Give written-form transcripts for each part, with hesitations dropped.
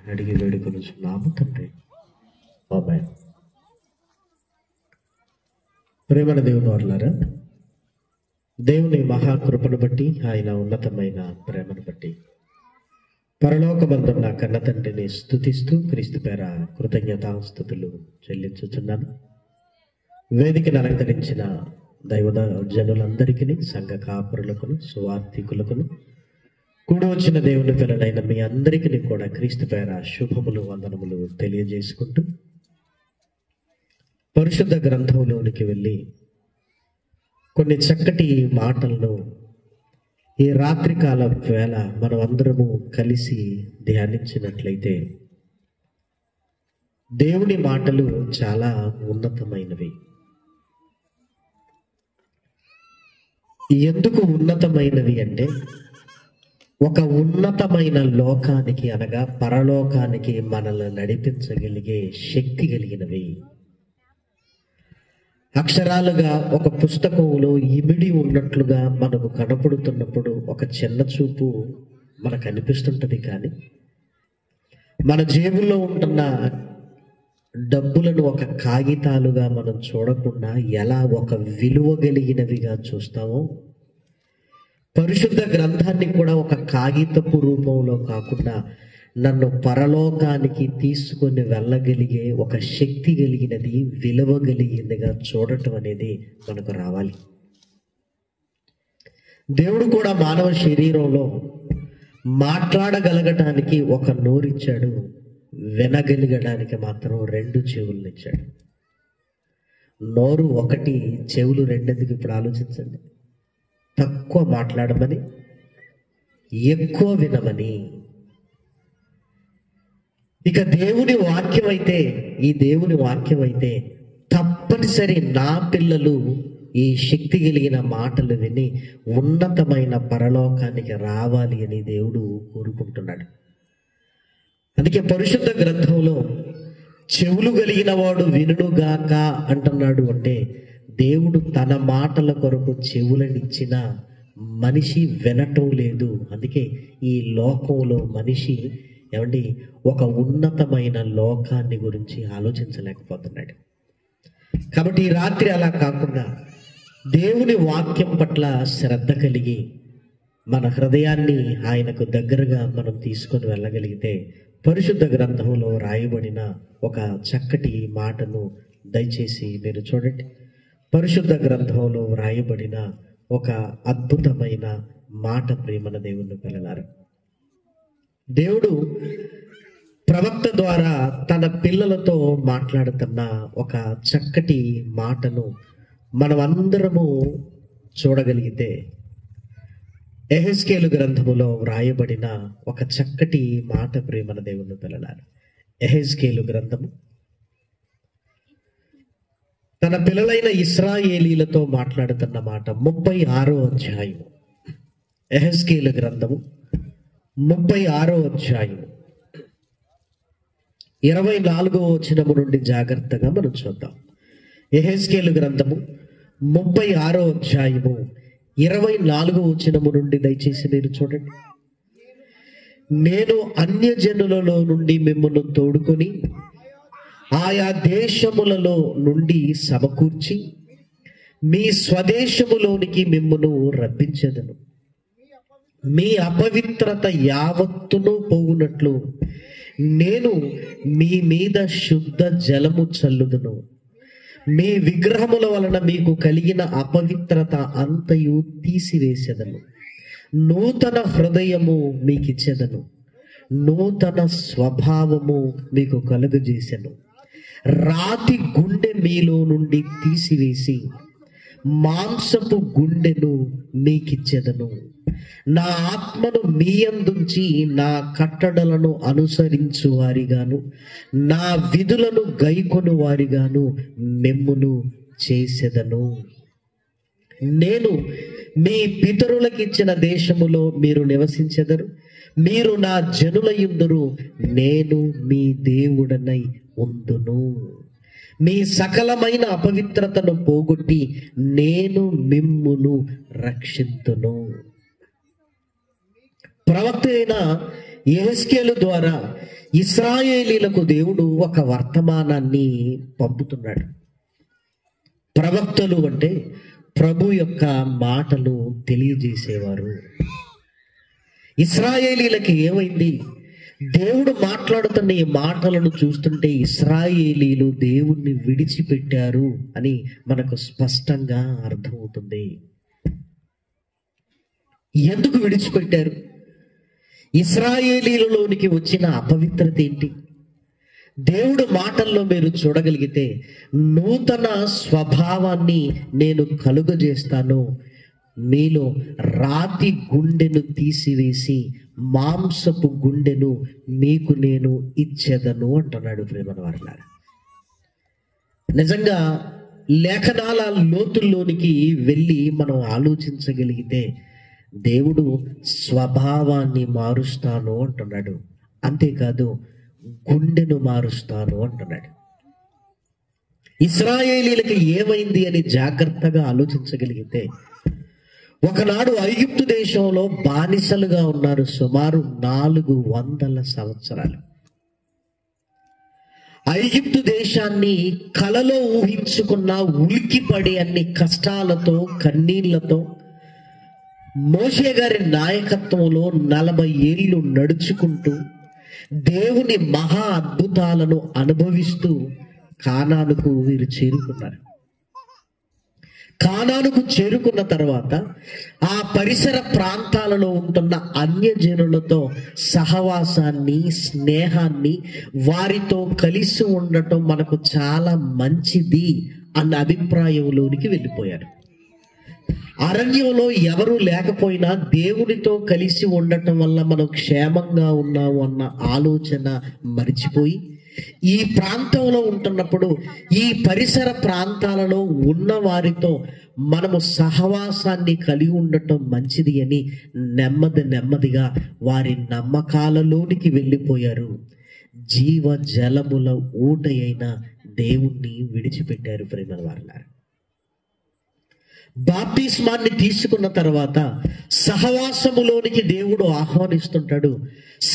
అడిగి వేడుకొనుచున్నాము తండ్రి. ఆమేన్. ప్రేమన దేవుని వారలారా, దేవుని మహాకృపను బట్టి, ఆయన ఉన్నతమైన ప్రేమను బట్టి పరలోకమందున్న కన్న తండ్రిని స్తుతిస్తూ క్రీస్తు పేర కృతజ్ఞతాస్తుతులు చెల్లించుచున్నాను. వేదికను అలంకరించిన దైవ జనులందరికీ, సంఘ కాపురులకును, సువార్థికులకును, కూడి వచ్చిన దేవుని పిల్లలైన మీ అందరికీ కూడా క్రీస్తు పేర శుభములు, వందనములు తెలియజేసుకుంటూ పరిశుద్ధ గ్రంథంలోనికి వెళ్ళి కొన్ని చక్కటి మాటలను ఈ రాత్రికాల వేళ మనం అందరము కలిసి ధ్యానించినట్లయితే, దేవుని మాటలు చాలా ఉన్నతమైనవి. ఎందుకు ఉన్నతమైనవి అంటే, ఒక ఉన్నతమైన లోకానికి అనగా పరలోకానికి మనల్ని నడిపించగలిగే శక్తి కలిగినవి. అక్షరాలుగా ఒక పుస్తకంలో ఇమిడి ఉన్నట్లుగా మనకు కనపడుతున్నప్పుడు ఒక చిన్న చూపు మనకు అనిపిస్తుంటది. కానీ మన జేబుల్లో ఉంటున్న డబ్బులను ఒక కాగితాలుగా మనం చూడకుండా ఎలా ఒక విలువ కలిగినవిగా చూస్తామో, పరిశుద్ధ గ్రంథాన్ని కూడా ఒక కాగితపు రూపంలో కాకుండా నన్ను పరలోకానికి తీసుకొని వెళ్ళగలిగే ఒక శక్తి కలిగినది, విలువ కలిగినదిగా చూడటం అనేది మనకు రావాలి. దేవుడు కూడా మానవ శరీరంలో మాట్లాడగలగటానికి ఒక నోరిచ్చాడు, వినగలిగడానికి మాత్రం 2 చెవులనిచ్చాడు. నోరు ఒకటి, చెవులు 2 ఎందుకు? ఇప్పుడు ఆలోచించండి. తక్కువ మాట్లాడమని, ఎక్కువ వినమని. ఇక దేవుని వాక్యం అయితే, ఈ దేవుని వాక్యం అయితే తప్పనిసరి నా పిల్లలు ఈ శక్తి కలిగిన మాటలు విని ఉన్నతమైన పరలోకానికి రావాలి అని దేవుడు కోరుకుంటున్నాడు. అందుకే పరిశుద్ధ గ్రంథంలో చెవులు కలిగిన వాడు వినుగాక అంటున్నాడు. అంటే దేవుడు తన మాటల కొరకు చెవులనిచ్చిన మనిషి వినటం లేదు. అందుకే ఈ లోకంలో మనిషి ఒక ఉన్నతమైన లోకాన్ని గురించి ఆలోచించలేకపోతున్నాడు. కాబట్టి ఈ రాత్రి అలా కాకుండా దేవుని వాక్యం పట్ల శ్రద్ధ కలిగి మన హృదయాన్ని ఆయనకు దగ్గరగా మనం తీసుకొని వెళ్ళగలిగితే, పరిశుద్ధ గ్రంథంలో రాయబడిన ఒక చక్కటి మాటను దయచేసి మీరు చూడండి. పరిశుద్ధ గ్రంథంలో రాయబడిన ఒక అద్భుతమైన మాట, ప్రియమైన దేవుని పిల్లలారా, దేవుడు ప్రవక్త ద్వారా తన పిల్లలతో మాట్లాడుతున్న ఒక చక్కటి మాటను మనం అందరము చూడగలిగితే, యెహెజ్కేలు గ్రంథములో వ్రాయబడిన ఒక చక్కటి మాట, ప్రియమైన దేవుని పిల్లలారా, యెహెజ్కేలు గ్రంథము తన పిల్లలైన ఇశ్రాయేలీలతో మాట్లాడుతున్న మాట, 36వ అధ్యాయము. యెహెజ్కేలు గ్రంథము 36వ అధ్యాయము 24వ వచనము నుండి జాగ్రత్తగా మనం చూద్దాం. యెహెజ్కేలు గ్రంథము 36వ అధ్యాయము 24వ వచనము నుండి దయచేసి మీరు చూడండి. నేను అన్యజనులలో నుండి మిమ్మల్ని తోడుకొని ఆయా దేశములలో నుండి సమకూర్చి మీ స్వదేశములోనికి మిమ్మును రప్పించెదను. మీ అపవిత్రత యావత్తును పోవునట్లు నేను మీ మీద శుద్ధ జలము చల్లుదును. మీ విగ్రహముల వలన మీకు కలిగిన అపవిత్రత అంతయు తీసివేసేదను. నూతన హృదయము మీకిచ్చేదను, నూతన స్వభావము మీకు కలుగజేసెను. రాతి గుండె మీలో నుండి తీసివేసి మాంసపు గుండెను మీకిచ్చేదను. నా ఆత్మను మీ యందుంచి నా కట్టడలను అనుసరించు వారిగాను, నా విధులను గైకొను వారిగాను మిమ్మును చేసెదను. నేను మీ పితరులకిచ్చిన దేశములో మీరు నివసించెదరు. మీరు నా జనులయుందురు, నేను మీ దేవుడనై ఉందును. మీ సకలమైన అపవిత్రతను పోగొట్టి నేను మిమ్మును రక్షింతును. ప్రవక్త అయిన యెహెజ్కేలు ద్వారా ఇశ్రాయేలీలకు దేవుడు ఒక వర్తమానాన్ని పంపుతున్నాడు. ప్రవక్తలు అంటే ప్రభు యొక్క మాటలు తెలియజేసేవారు. ఇశ్రాయేలీలకి ఏమైంది? దేవుడు మాట్లాడుతున్న ఈ మాటలను చూస్తుంటే ఇశ్రాయేలీలు దేవుణ్ణి విడిచిపెట్టారు అని మనకు స్పష్టంగా అర్థమవుతుంది. ఎందుకు విడిచిపెట్టారు? ఇశ్రాయేలీలలోనికి వచ్చిన అపవిత్రత ఏంటి? దేవుడు మాటల్లో మీరు చూడగలిగితే, నూతన స్వభావాన్ని నేను కలుగజేస్తాను, మీలో రాతి గుండెను తీసివేసి మాంసపు గుండెను మీకు నేను ఇచ్చేదను అంటున్నాడు. ప్రేమన వారలారా, నిజంగా లేఖనాల లోతుల్లోనికి వెళ్ళి మనం ఆలోచించగలిగితే దేవుడు స్వభావాన్ని మారుస్తాను అంటున్నాడు. అంతేకాదు, గుండెను మారుస్తాను అంటున్నాడు. ఇశ్రాయేలీలకి ఏమైంది అని జాగ్రత్తగా ఆలోచించగలిగితే, ఒకనాడు ఐగుప్తు దేశంలో బానిసలుగా ఉన్నారు సుమారు 400 సంవత్సరాలు. ఐగుప్తు దేశాన్ని కలలో ఊహించుకున్న ఉలిక్కిపడే అన్ని కష్టాలతో కన్నీళ్లతో మోషే గారి నాయకత్వంలో 40 ఏళ్ళు నడుచుకుంటూ దేవుని మహా అద్భుతాలను అనుభవిస్తూ కానానుకు వీరు చేరుకున్నారు. కానానుకు చేరుకున్న తర్వాత ఆ పరిసర ప్రాంతాలలో ఉంటున్న అన్యజనులతో సహవాసాన్ని, స్నేహాన్ని, వారితో కలిసి ఉండటం మనకు చాలా మంచిది అన్న అభిప్రాయంలోనికి వెళ్ళిపోయారు. అరణ్యంలో ఎవరు లేకపోయినా దేవునితో కలిసి ఉండటం వల్ల మనం క్షేమంగా ఉన్నాము అన్న ఆలోచన మరిచిపోయి, ఈ ప్రాంతంలో ఉంటున్నప్పుడు ఈ పరిసర ప్రాంతాలలో ఉన్న వారితో మనము సహవాసాన్ని కలిగి ఉండటం మంచిది అని నెమ్మదిగా వారి నమ్మకాలలోనికి వెళ్ళిపోయారు. జీవ జలముల ఊట అయిన దేవుణ్ణి విడిచిపెట్టారు. ప్రేమల వారలారా, బాప్తిస్మాన్ని తీసుకున్న తర్వాత సహవాసములోనికి దేవుడు ఆహ్వానిస్తుంటాడు.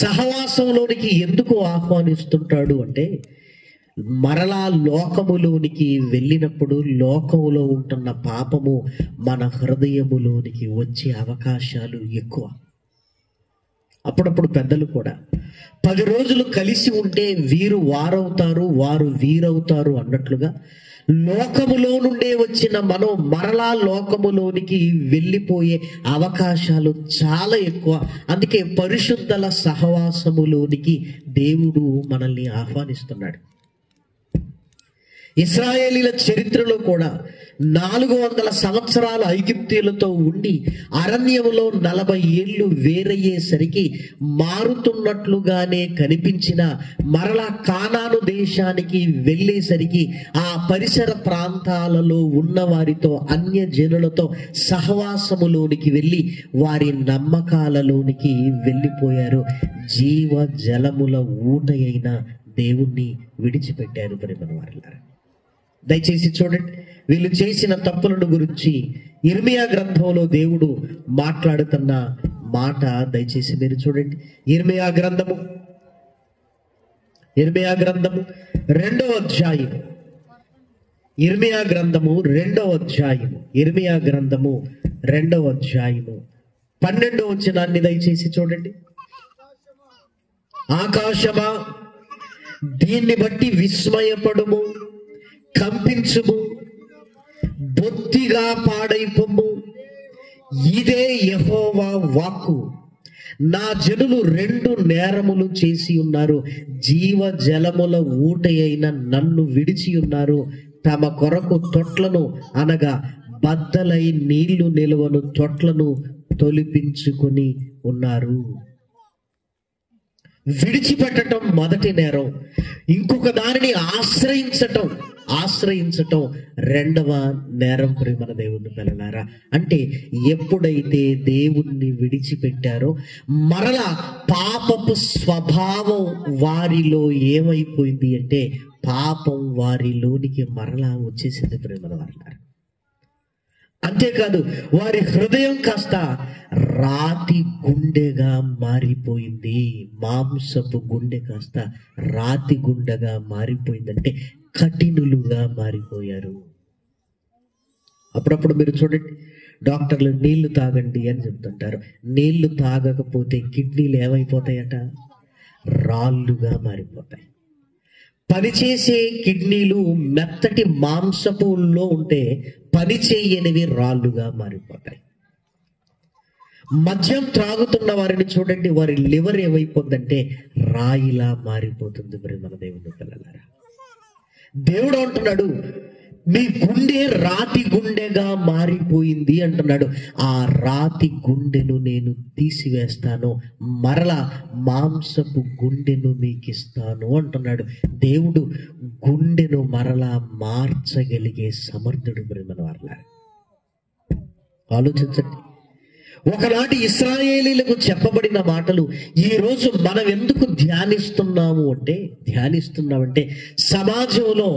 సహవాసంలోనికి ఎందుకు ఆహ్వానిస్తుంటాడు అంటే, మరలా లోకములోనికి వెళ్ళినప్పుడు లోకములో ఉంటున్న పాపము మన హృదయములోనికి వచ్చే అవకాశాలు ఎక్కువ. అప్పుడప్పుడు పెద్దలు కూడా 10 రోజులు కలిసి ఉంటే వీరు వారవుతారు, వారు వీరవుతారు అన్నట్లుగా లోకములో నుండే వచ్చిన మనం మరలా లోకములోనికి వెళ్ళిపోయే అవకాశాలు చాలా ఎక్కువ. అందుకే పరిశుద్ధుల సహవాసములోనికి దేవుడు మనల్ని ఆహ్వానిస్తున్నాడు. ఇశ్రాయేలీల చరిత్రలో కూడా 400 సంవత్సరాలు ఐగుప్తీయులతో ఉండి అరణ్యములో 40 ఏళ్ళు వేరయ్యేసరికి మారుతున్నట్లుగానే కనిపించిన మరలా కానాను దేశానికి వెళ్ళేసరికి ఆ పరిసర ప్రాంతాలలో ఉన్న వారితో, అన్య జనులతో సహవాసములోనికి వెళ్ళి వారి నమ్మకాలలోనికి వెళ్ళిపోయారు. జీవ జలముల ఊట అయిన దేవుణ్ణి విడిచిపెట్టారు. ప్రేమల వారలారా, దయచేసి చూడండి, వీళ్ళు చేసిన తప్పులను గురించి ఇర్మియా గ్రంథంలో దేవుడు మాట్లాడుతున్న మాట దయచేసి మీరు చూడండి. ఇర్మియా గ్రంథము 2వ అధ్యాయము, ఇర్మియా గ్రంథము 2వ అధ్యాయము, ఇర్మియా గ్రంథము 2వ అధ్యాయము 12వ వచనాన్ని దయచేసి చూడండి. ఆకాశమా, దీన్ని బట్టి విస్మయపడుము, కంపించుము, బొత్తిగా పాడైపోము, ఇదే యెహోవా వాక్కు. నా జనులు 2 నేరములు చేసి ఉన్నారు, జీవ జలముల ఊట అయిన నన్ను విడిచి ఉన్నారు. తమ కొరకు తొట్లను, అనగా బద్దలై నీళ్లు నిలువను తొట్లను తొలిపించుకొని ఉన్నారు. విడిచిపెట్టడం మొదటి నేరం, ఇంకొక దానిని ఆశ్రయించటం రెండవ నేరం. ప్రియమైన దేవుని పిల్లలారా, అంటే ఎప్పుడైతే దేవుణ్ణి విడిచిపెట్టారో మరలా పాపపు స్వభావం వారిలో ఏమైపోయింది అంటే, పాపం వారిలోనికి మరలా వచ్చేసింది. ప్రియమైన వారలారా, అంతేకాదు వారి హృదయం కాస్త రాతి గుండెగా మారిపోయింది. మాంసపు గుండె కాస్త రాతి గుండెగా మారిపోయిందంటే కఠినులుగా మారిపోయారు. అప్పుడప్పుడు మీరు చూడండి, డాక్టర్లు నీళ్లు తాగండి అని చెప్తుంటారు. నీళ్లు తాగకపోతే కిడ్నీలు ఏమైపోతాయట? రాళ్ళుగా మారిపోతాయి. పనిచేసే కిడ్నీలు మెత్తటి మాంసపులో ఉంటే పని చేయనివి రాళ్ళుగా మారిపోతాయి. మద్యం త్రాగుతున్న వారిని చూడండి, వారి లివర్ ఏమైపోతుందంటే రాయిలా మారిపోతుంది. మరి మన దేవుని పిల్లలారా, దేవుడు అంటున్నాడు, మీ గుండె రాతి గుండెగా మారిపోయింది అంటున్నాడు. ఆ రాతి గుండెను నేను తీసివేస్తాను, మరలా మాంసపు గుండెను మీకు ఇస్తాను అంటున్నాడు. దేవుడు గుండెను మరలా మార్చగలిగే సమర్థుడు. మన వాళ్ళ ఆలోచించండి. ఒకనాటి ఇశ్రాయేలీలకు చెప్పబడిన మాటలు ఈరోజు మనం ఎందుకు ధ్యానిస్తున్నామంటే సమాజంలో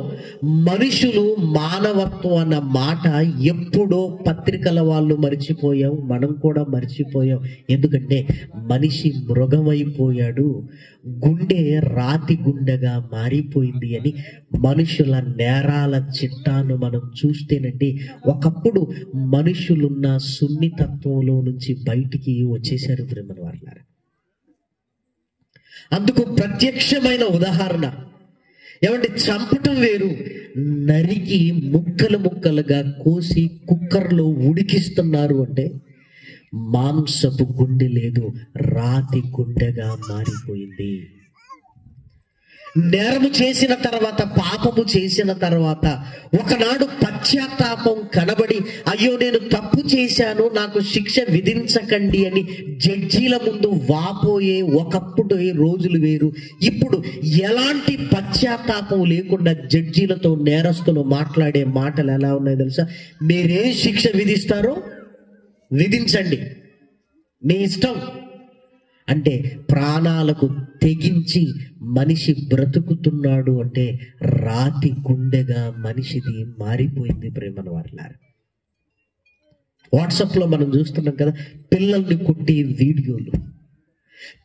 మనుషులు మానవత్వం అన్న మాట ఎప్పుడో పత్రికల వాళ్ళు మర్చిపోయాం, మనం కూడా మర్చిపోయాం. ఎందుకంటే మనిషి మృగమైపోయాడు, గుండె రాతి గుండెగా మారిపోయింది అని మనుషుల నేరాల చిట్టాను మనం చూస్తేనండి, ఒకప్పుడు మనుషులున్న సున్నితత్వంలో నుంచి బయటికి వచ్చేసారు ప్రేమ వాళ్ళారా. అందుకు ప్రత్యక్షమైన ఉదాహరణ ఏమంటే, చంపటం వేరు, నరికి ముక్కలు ముక్కలుగా కోసి కుక్కర్లో ఉడికిస్తున్నారు అంటే మాంసపు గుండె లేదు, రాతి గుండెగా మారిపోయింది. నేరము చేసిన తర్వాత, పాపము చేసిన తర్వాత ఒకనాడు పశ్చాత్తాపం కనబడి, అయ్యో నేను తప్పు చేశాను, నాకు శిక్ష విధించకండి అని జడ్జీల ముందు వాపోయే ఒకప్పుడు రోజులు వేరు. ఇప్పుడు ఎలాంటి పశ్చాత్తాపం లేకుండా జడ్జీలతో నేరస్తులు మాట్లాడే మాటలు ఎలా ఉన్నాయో తెలుసా? మీరే శిక్ష విధిస్తారో విధించండి, మీ ఇష్టం అంటే ప్రాణాలకు తెగించి మనిషి బ్రతుకుతున్నాడు అంటే రాతి గుండెగా మనిషిది మారిపోయింది. ప్రేమన వారులారా, వాట్సాప్లో మనం చూస్తున్నాం కదా, పిల్లల్ని కొట్టే వీడియోలు,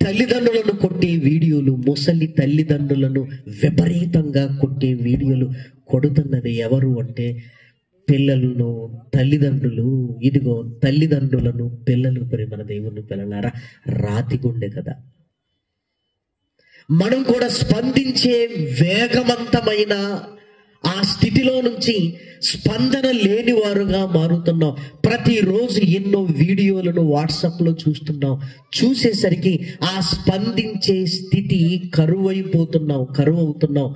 తల్లిదండ్రులను కొట్టే వీడియోలు, ముసలి తల్లిదండ్రులను విపరీతంగా కొట్టే వీడియోలు. కొడుతున్నది ఎవరు అంటే పిల్లలను, తల్లిదండ్రులు. ఇదిగో తల్లిదండ్రులను పిల్లలు మన దేవుని పిల్లలారా, రాతి గుండె కదా. మనం కూడా స్పందించే వేగవంతమైన ఆ స్థితిలో నుంచి స్పందన లేని వారుగా మారుతున్నాం. ప్రతిరోజు ఎన్నో వీడియోలను వాట్సాప్లో చూస్తున్నాం. చూసేసరికి ఆ స్పందించే స్థితి కరువు అవుతున్నాం.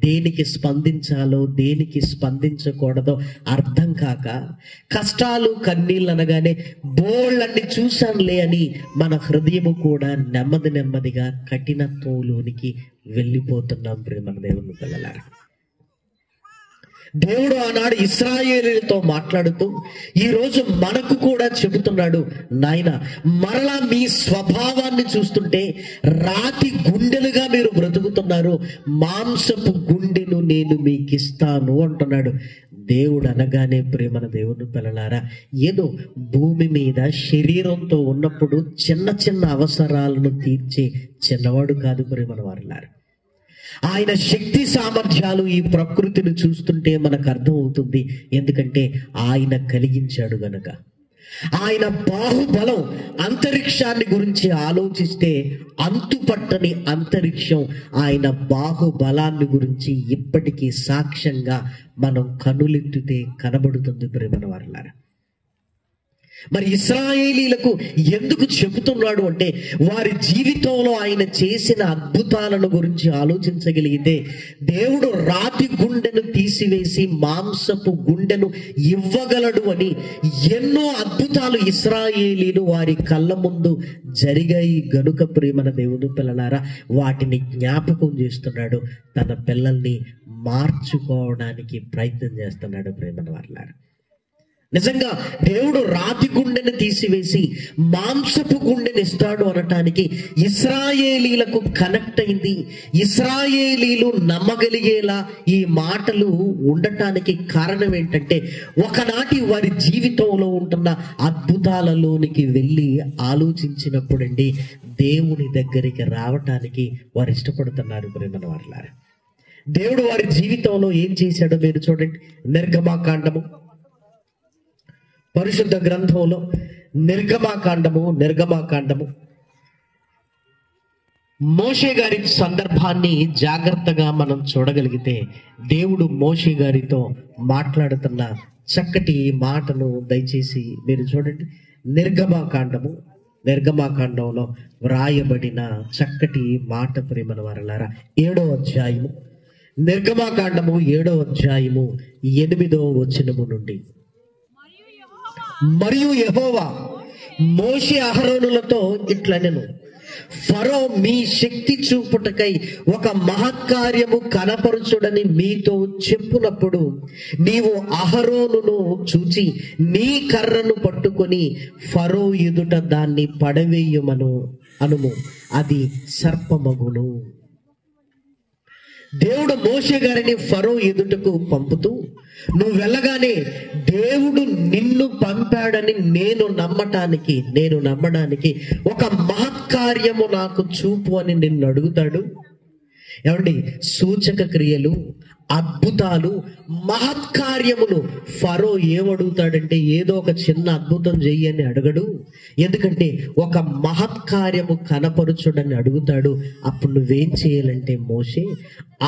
దేనికి స్పందించాలో దేనికి స్పందించకూడదో అర్థం కాక, కష్టాలు కన్నీళ్ళు అనగానే బోళ్ళన్ని చూశానులే అని మన హృదయము కూడా నెమ్మదిగా కఠినత్వంలోనికి వెళ్ళిపోతున్నాం. ప్రేమ దేవుని పిల్లలారా, దేవుడు ఆనాడు ఇశ్రాయేలీయులతో మాట్లాడుతూ ఈరోజు మనకు కూడా చెబుతున్నాడు, నాయన మరలా మీ స్వభావాన్ని చూస్తుంటే రాతి గుండెలుగా మీరు బ్రతుకుతున్నారు, మాంసపు గుండెను నేను మీకు ఇస్తాను అంటున్నాడు. దేవుడు అనగానే ప్రేమన దేవుని పిల్లలారా, ఏదో భూమి మీద శరీరంతో ఉన్నప్పుడు చిన్న అవసరాలను తీర్చే చిన్నవాడు కాదు ప్రేమన వారులారా. ఆయన శక్తి సామర్థ్యాలు ఈ ప్రకృతిని చూస్తుంటే మనకు అర్థమవుతుంది. ఎందుకంటే ఆయన కలిగించాడు గనక. ఆయన బాహుబలం, అంతరిక్షాన్ని గురించి ఆలోచిస్తే అంతుపట్టని అంతరిక్షం ఆయన బాహుబలాన్ని గురించి ఇప్పటికీ సాక్ష్యంగా మనం కనులెత్తితే కనబడుతుంది ప్రేమన వారులారా. మరి ఇశ్రాయేలీలకు ఎందుకు చెబుతున్నాడు అంటే, వారి జీవితంలో ఆయన చేసిన అద్భుతాలను గురించి ఆలోచించగలిగితే, దేవుడు రాతి గుండెను తీసివేసి మాంసపు గుండెను ఇవ్వగలడు అని ఎన్నో అద్భుతాలు ఇశ్రాయేలీలు వారి కళ్ళ ముందు జరిగాయి గనుక ప్రేమన దేవుని పిల్లలారా, వాటిని జ్ఞాపకం చేస్తున్నాడు. తన పిల్లల్ని మార్చుకోవడానికి ప్రయత్నం చేస్తున్నాడు ప్రేమన వారులారా. నిజంగా దేవుడు రాతి గుండెని తీసివేసి మాంసపు గుండెని ఇస్తాడు అనటానికి ఇశ్రాయేలీలకు కనెక్ట్ అయింది. ఇశ్రాయేలీలు నమ్మగలిగేలా ఈ మాటలు ఉండటానికి కారణం ఏంటంటే, ఒకనాటి వారి జీవితంలో ఉంటున్న అద్భుతాలలోనికి వెళ్ళి ఆలోచించినప్పుడండి దేవుని దగ్గరికి రావటానికి వారు ఇష్టపడుతున్నారు. ప్రేమన వారలారా, దేవుడు వారి జీవితంలో ఏం చేశాడో మీరు చూడండి. నిర్గమాకాండము, పరిశుద్ధ గ్రంథంలో నిర్గమాకాండము మోషే గారి సందర్భాన్ని జాగ్రత్తగా మనం చూడగలిగితే, దేవుడు మోషే గారితో మాట్లాడుతున్న చక్కటి మాటను దయచేసి మీరు చూడండి. నిర్గమాకాండంలో వ్రాయబడిన చక్కటి మాట ప్రేమన వారలారా, 7వ అధ్యాయము, నిర్గమాకాండము 7వ అధ్యాయము 8వ వచనము నుండి. మరియు యెహోవా మోషే అహరోనులతో ఇట్లనెను, ఫరో మీ శక్తి చూపుటకై ఒక మహత్కార్యము కనపరచుడని మీతో చెప్పునప్పుడు నీవు అహరోనును చూచి నీ కర్రను పట్టుకొని ఫరో ఎదుట దాన్ని పడవేయుమను అనుము, అది సర్పమగును. దేవుడు మోషే గారిని ఫరో ఎదుటకు పంపుతూ, నువ్వు వెళ్ళగానే దేవుడు నిన్ను పంపాడని నేను నమ్మడానికి ఒక మహత్కార్యము నాకు చూపు అని నిన్ను అడుగుతాడు. ఏమండి, సూచక క్రియలు, అద్భుతాలు, మహత్కార్యములు ఫరో ఏమడుగుతాడంటే ఏదో ఒక చిన్న అద్భుతం చెయ్యని అడగడు. ఎందుకంటే ఒక మహత్కార్యము కనపరుచుడని అడుగుతాడు. అప్పుడు నువ్వేం చేయాలంటే మోషే,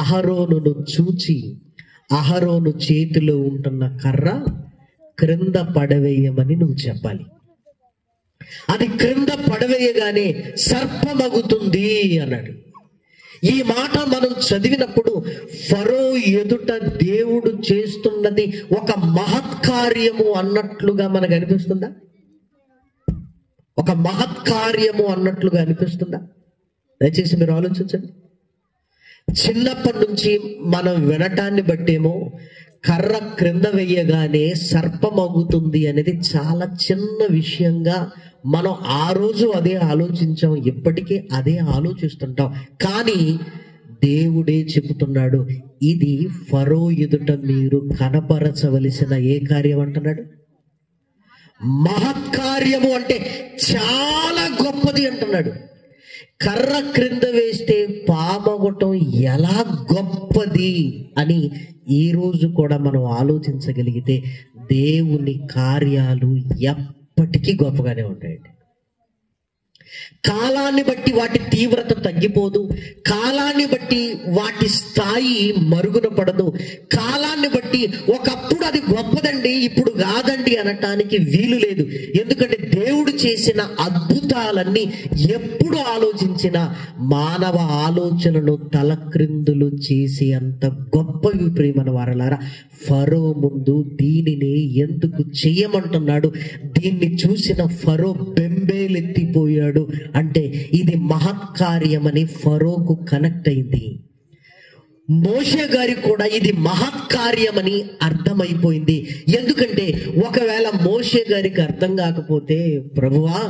అహరోనును చూచి అహరోను చేతిలో ఉంటున్న కర్ర క్రింద పడవేయమని నువ్వు చెప్పాలి. అది క్రింద పడవేయగానే సర్పమగుతుంది అన్నాడు. ఈ మాట మనం చదివినప్పుడు ఫరో ఎదుట దేవుడు చేస్తున్నది ఒక మహత్కార్యము అన్నట్లుగా మనకు అనిపిస్తుందా? ఒక మహత్కార్యము అన్నట్లుగా అనిపిస్తుందా? దయచేసి మీరు ఆలోచించండి. చిన్నప్పటి నుంచి మనం వినటాన్ని బట్టేమో కర్ర క్రింద వేయగానే సర్పమగుతుంది అనేది చాలా చిన్న విషయంగా మనం ఆ రోజు అదే ఆలోచించాం, ఇప్పటికీ అదే ఆలోచిస్తుంటాం. కానీ దేవుడే చెబుతున్నాడు, ఇది ఫరో ఎదుట మీరు కనపరచవలసిన ఏ కార్యం అంటున్నాడు? మహత్కార్యము అంటే చాలా గొప్పది అంటున్నాడు. కర్ర క్రింద వేస్తే పామగొట్టం ఎలా గొప్పది అని ఈ రోజు కూడా మనం ఆలోచించగలిగితే దేవుని కార్యాలు ఎప్పటికీ గొప్పగానే ఉంటాయండి. కాలాన్ని బట్టి వాటి తీవ్రత తగ్గిపోదు, కాలాన్ని బట్టి వాటి స్థాయి మరుగున పడదు, కాలాన్ని బట్టి ఒకప్పుడు అది గొప్పదండి ఇప్పుడు కాదండి అనటానికి వీలు లేదు. ఎందుకంటే దేవుడు చేసిన అద్భుతాలన్నీ ఎప్పుడు ఆలోచించినా మానవ ఆలోచనను తలక్రిందులు చేసి అంత గొప్పవి ప్రియమైన వారలారా. ఫరో ముందు దీనిని ఎందుకు చెయ్యమంటున్నాడు? దీన్ని చూసిన ఫరో బెంబేలెత్తిపోయాడు. అంటే ఇది మహత్కార్యమని ఫరోకు కనెక్ట్ అయింది. మోషే గారికి కూడా ఇది మహత్కార్యమని అర్థమైపోయింది. ఎందుకంటే ఒకవేళ మోషే గారికి అర్థం కాకపోతే, ప్రభువా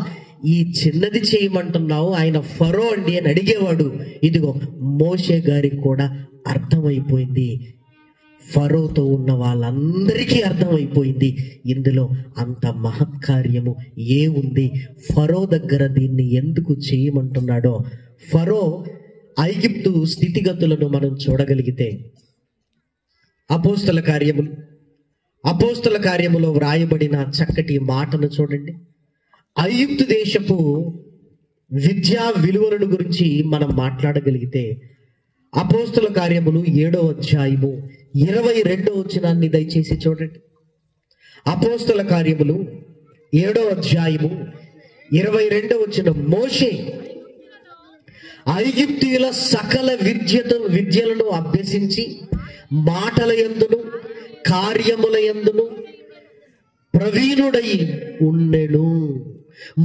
ఈ చిన్నది చేయమంటున్నావు, ఆయన ఫరో అండి అని అడిగేవాడు. ఇదిగో మోషే గారికి కూడా అర్థమైపోయింది. ఫరోతో ఉన్న వాళ్ళందరికీ అర్థమైపోయింది ఇందులో అంత మహత్కార్యము ఏ ఉంది, ఫరో దగ్గర దీన్ని ఎందుకు చేయమంటున్నాడో. ఫరో ఐగుప్తు స్థితిగతులను మనం చూడగలిగితే అపోస్తల కార్యములో వ్రాయబడిన చక్కటి మాటను చూడండి. ఐగుప్తు దేశపు విద్యా విలువలను గురించి మనం మాట్లాడగలిగితే అపోస్తల కార్యములు 7వ అధ్యాయము 22వ వచనాన్ని దయచేసి చూడండి. అపోస్తల కార్యములు 7వ అధ్యాయము 22వ వచనం, మోషే ఐగుప్తీయుల సకల విద్యలను అభ్యసించి మాటల యందును కార్యముల యందును ప్రవీణుడై ఉండెను.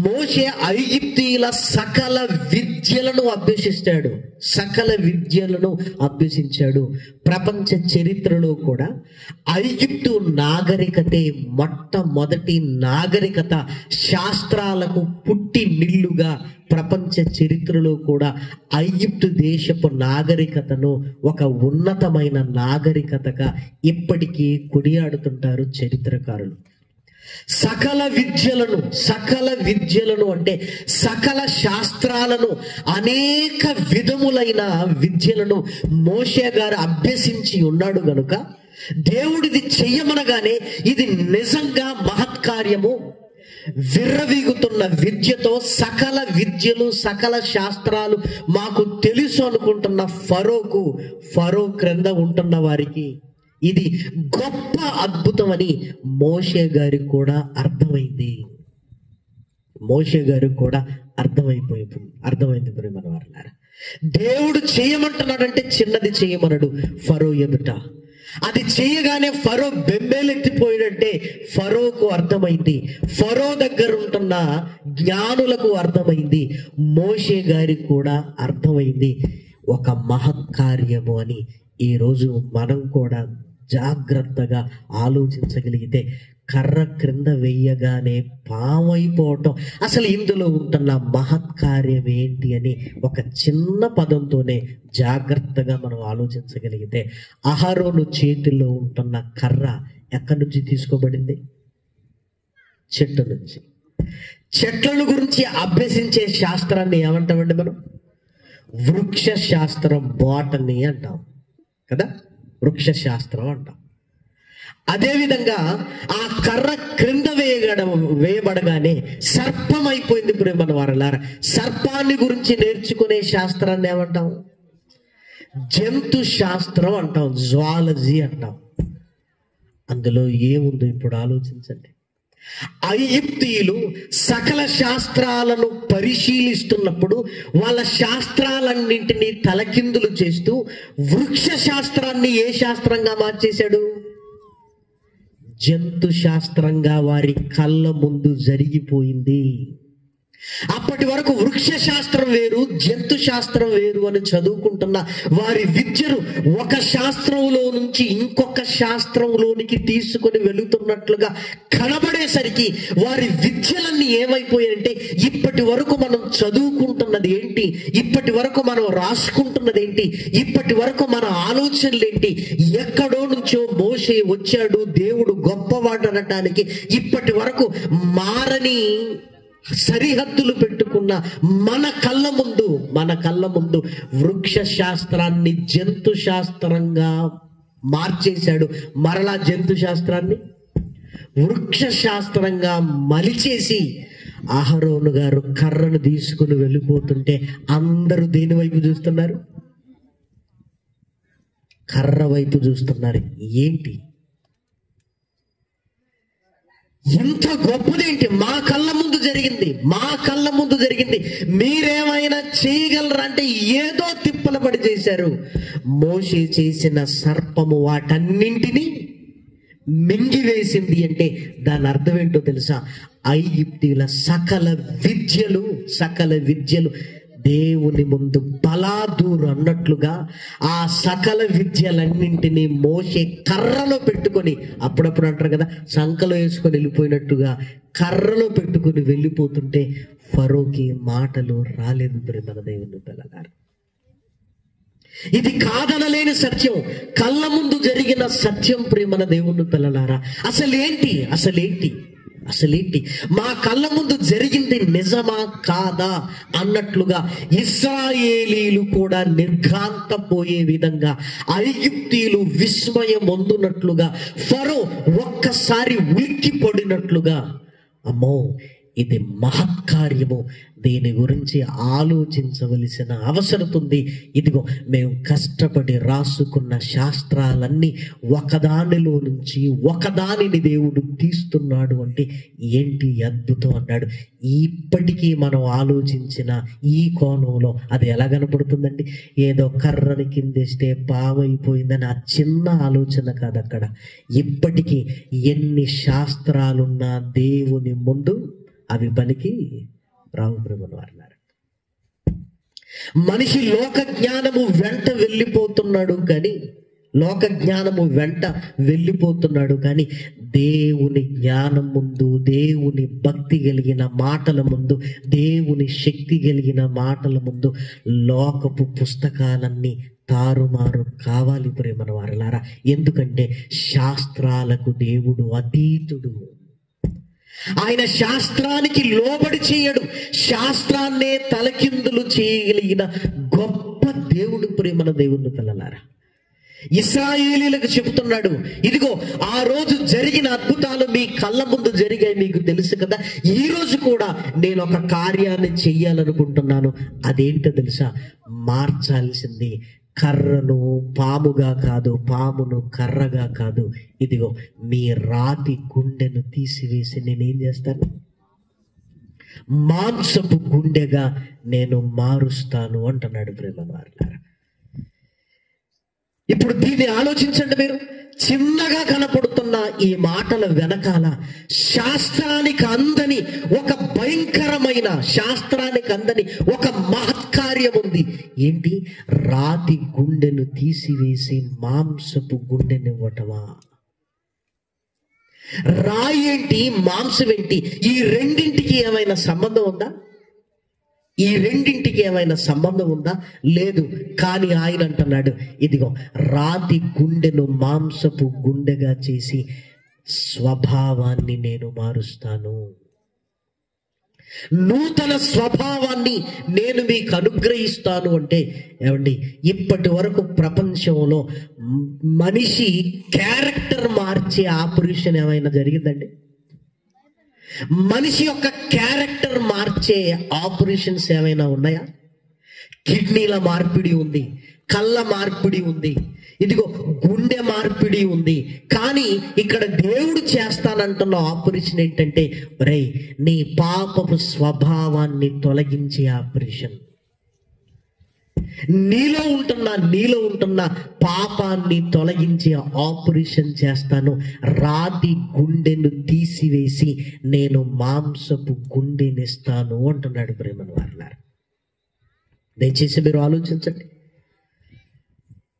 మోషే ఐగుప్తీయుల సకల విద్యలను అభ్యసిస్తాడు, సకల విద్యలను అభ్యసించాడు. ప్రపంచ చరిత్రలో కూడా ఐగుప్తు నాగరికతే మొట్టమొదటి నాగరికత, శాస్త్రాలకు పుట్టి నిల్లుగా ప్రపంచ చరిత్రలో కూడా ఐగుప్తు దేశపు నాగరికతను ఒక ఉన్నతమైన నాగరికతగా ఇప్పటికీ కొనియాడుతుంటారు చరిత్రకారులు. సకల విద్యలను అంటే సకల శాస్త్రాలను, అనేక విధములైన విద్యలను మోషే గారు అభ్యసించి ఉన్నాడు గనుక దేవుడిది చెయ్యమనగానే ఇది నిజంగా మహత్కార్యము. విర్రవీగుతున్న విద్యతో సకల విద్యలు, సకల శాస్త్రాలు మాకు తెలుసు అనుకుంటున్న ఫరో క్రింద ఉంటున్న వారికి ఇది గొప్ప అద్భుతం అని మోషే గారికి కూడా అర్థమైంది. అర్థమైంది ప్రేమ వారలారా. దేవుడు చేయమంటున్నాడంటే చిన్నది చేయమనడు ఫరో ఎదుట. అది చేయగానే ఫరో బెంబేలెత్తిపోయాడంటే ఫరోకు అర్థమైంది, ఫరో దగ్గర ఉంటున్న జ్ఞానులకు అర్థమైంది, మోషే గారికి కూడా అర్థమైంది ఒక మహత్కార్యము అని. ఈరోజు మనం కూడా జాగ్రత్తగా ఆలోచించగలిగితే కర్ర క్రింద వెయ్యగానే పామైపోవటం, అసలు ఇందులో ఉంటున్న మహత్కార్యం ఏంటి అని ఒక చిన్న పదంతోనే జాగ్రత్తగా మనం ఆలోచించగలిగితే, అహరోను చేతిలో ఉంటున్న కర్ర ఎక్కడి నుంచి తీసుకోబడింది? చెట్టు నుంచి. చెట్లను గురించి అభ్యసించే శాస్త్రాన్ని ఏమంటామండి మనం? వృక్ష శాస్త్రం, బాటనీ అంటాం కదా, వృక్ష శాస్త్రం అంటాం. అదేవిధంగా ఆ కర్ర క్రింద వేయబడగానే సర్పం అయిపోయింది ప్రేమ వారలారా. సర్పాన్ని గురించి నేర్చుకునే శాస్త్రాన్ని ఏమంటాం? జంతు శాస్త్రం అంటాం, జువాలజీ అంటాం. అందులో ఏముందో ఇప్పుడు ఆలోచించండి. ఐగుప్తీయులు సకల శాస్త్రాలను పరిశీలిస్తున్నప్పుడు వాళ్ళ శాస్త్రాలన్నింటినీ తలకిందులు చేస్తూ వృక్ష శాస్త్రాన్ని ఏ శాస్త్రంగా మార్చేశాడు? జంతు శాస్త్రంగా వారి కళ్ళ ముందు జరిగిపోయింది. అప్పటి వరకు వృక్ష శాస్త్రం వేరు, జంతు శాస్త్రం వేరు అని చదువుకుంటున్న వారి విద్యను ఒక శాస్త్రంలో నుంచి ఇంకొక శాస్త్రంలోనికి తీసుకొని వెళుతున్నట్లుగా కనబడేసరికి వారి విద్యలన్నీ ఏమైపోయాయంటే, ఇప్పటి వరకు మనం చదువుకుంటున్నది ఏంటి, ఇప్పటి వరకు మనం రాసుకుంటున్నది ఏంటి, ఇప్పటి వరకు మన ఆలోచనలు ఏంటి, ఎక్కడో నుంచో మోషే వచ్చాడు, దేవుడు గొప్పవాడు అనటానికి ఇప్పటి వరకు మారని సరిహద్దులు పెట్టుకున్న మన కళ్ళ ముందు వృక్ష శాస్త్రాన్ని జంతు శాస్త్రంగా మార్చేశాడు. మరలా జంతు శాస్త్రాన్ని వృక్ష శాస్త్రంగా మలిచేసి అహరోను గారు కర్రను తీసుకుని వెళ్ళిపోతుంటే అందరూ దేని వైపు చూస్తున్నారు? కర్ర వైపు చూస్తున్నారు. ఏంటి ఇంత గొప్పదేంటి? మా కళ్ళ ముందు జరిగింది, మీరేమైనా చేయగలరా అంటే ఏదో తిప్పల పడి చేశారు. మోషే చేసిన సర్పము వాటన్నింటినీ మింగివేసింది అంటే దాని అర్థం ఏంటో తెలుసా? ఐగుప్తీయుల సకల విద్యలు దేవుని ముందు బలాదూరు అన్నట్లుగా ఆ సకల విద్యలన్నింటినీ మోషే కర్రలో పెట్టుకొని, అప్పుడప్పుడు అంటారు కదా సంకలో వేసుకొని వెళ్ళిపోయినట్టుగా కర్రలో పెట్టుకొని వెళ్ళిపోతుంటే ఫరోకి మాటలు రాలేదు ప్రేమ దేవుని పిల్లగారు. ఇది కాదనలేని సత్యం, కళ్ళ ముందు జరిగిన సత్యం ప్రేమన దేవుని పిల్లలారా. అసలేంటి మా కళ్ళ ముందు జరిగింది నిజమా కాదా అన్నట్లుగా ఇశ్రాయేలీలు కూడా నిర్ఘాంతపోయే విధంగా, ఐగుప్తీయులు విస్మయం పొందునట్లుగా, ఫరో ఒక్కసారి ఉలిక్కి పడినట్లుగా, అమ్మో ఇది మహత్కార్యము, దీని గురించి ఆలోచించవలసిన అవసరం ఉంది. ఇదిగో మేము కష్టపడి రాసుకున్న శాస్త్రాలన్నీ ఒకదానిలో నుంచి ఒకదానిని దేవుడు తీస్తున్నాడు అంటే ఏంటి అద్భుతం అన్నాడు. ఇప్పటికీ మనం ఆలోచించిన ఈ కోణంలో అది ఎలా కనపడుతుందండి? ఏదో కర్రని కిందేస్తే పామైపోయిందని ఆ చిన్న ఆలోచన కాదు అక్కడ. ఇప్పటికీ ఎన్ని శాస్త్రాలున్నా దేవుని ముందు అవి పనికి రావు బ్రహ్మను వారినారు. మనిషి లోక జ్ఞానము వెంట వెళ్ళిపోతున్నాడు కానీ దేవుని జ్ఞానం ముందు, దేవుని భక్తి కలిగిన మాటల ముందు, దేవుని శక్తి కలిగిన మాటల ముందు లోకపు పుస్తకాలన్నీ తారుమారు కావాలి ప్రేమన వారలారా. ఎందుకంటే శాస్త్రాలకు దేవుడు అతీతుడు. ఆయన శాస్త్రానికి లోబడి చేయడు, శాస్త్రాన్నే తలకిందులు చేయగలిగిన గొప్ప దేవుడు ప్రేమన దేవుని పిల్లలారా. ఇశ్రాయేలీలకు చెబుతున్నాడు, ఇదిగో ఆ రోజు జరిగిన అద్భుతాలు మీ కళ్ళ ముందు జరిగాయి, మీకు తెలుసు కదా. ఈ రోజు కూడా నేను ఒక కార్యాన్ని చెయ్యాలనుకుంటున్నాను. అదేంటో తెలుసా? మార్చాల్సింది కర్రను పాముగా కాదు, పామును కర్రగా కాదు. ఇదిగో మీ రాతి గుండెను తీసివేసి నేనేం చేస్తాను? మాంసపు గుండెగా నేను మారుస్తాను అంటున్నాడు ప్రేమ వారలారా. ఇప్పుడు దీన్ని ఆలోచించండి మీరు. చిన్నగా కనపడుతున్న ఈ మాటల వెనకాల శాస్త్రానికి అందని ఒక భయంకరమైన, శాస్త్రానికి అందని ఒక మహత్కార్యం ఉంది. ఏంటి? రాతి గుండెను తీసివేసి మాంసపు గుండెనివ్వటమా? రాయి ఏంటి, మాంసం ఏంటి? ఈ రెండింటికి ఏమైనా సంబంధం ఉందా? లేదు. కానీ ఆయన అంటున్నాడు, ఇదిగో రాతి గుండెను మాంసపు గుండెగా చేసి స్వభావాన్ని నేను మారుస్తాను. నూతన స్వభావాన్ని నేను మీకు అనుగ్రహిస్తాను. అంటే ఏమండి, ఇప్పటి వరకు ప్రపంచంలో మనిషి క్యారెక్టర్ మార్చే ఆపరేషన్ ఏమైనా జరిగిందండి? మనిషి యొక్క క్యారెక్టర్ మార్చే ఆపరేషన్స్ ఏమైనా ఉన్నాయా? కిడ్నీల మార్పిడి ఉంది, కళ్ళ మార్పిడి ఉంది, ఇదిగో గుండె మార్పిడి ఉంది. కానీ ఇక్కడ దేవుడు చేస్తానంటున్న ఆపరేషన్ ఏంటంటే, రే నీ పాపపు స్వభావాన్ని తొలగించే ఆపరేషన్. నీలో ఉంటున్న పాపాన్ని తొలగించే ఆపరేషన్ చేస్తాను. రాతి గుండెను తీసివేసి నేను మాంసపు గుండెనిస్తాను అంటున్నాడు ప్రేమను వారలారా. దయచేసి మీరు ఆలోచించండి.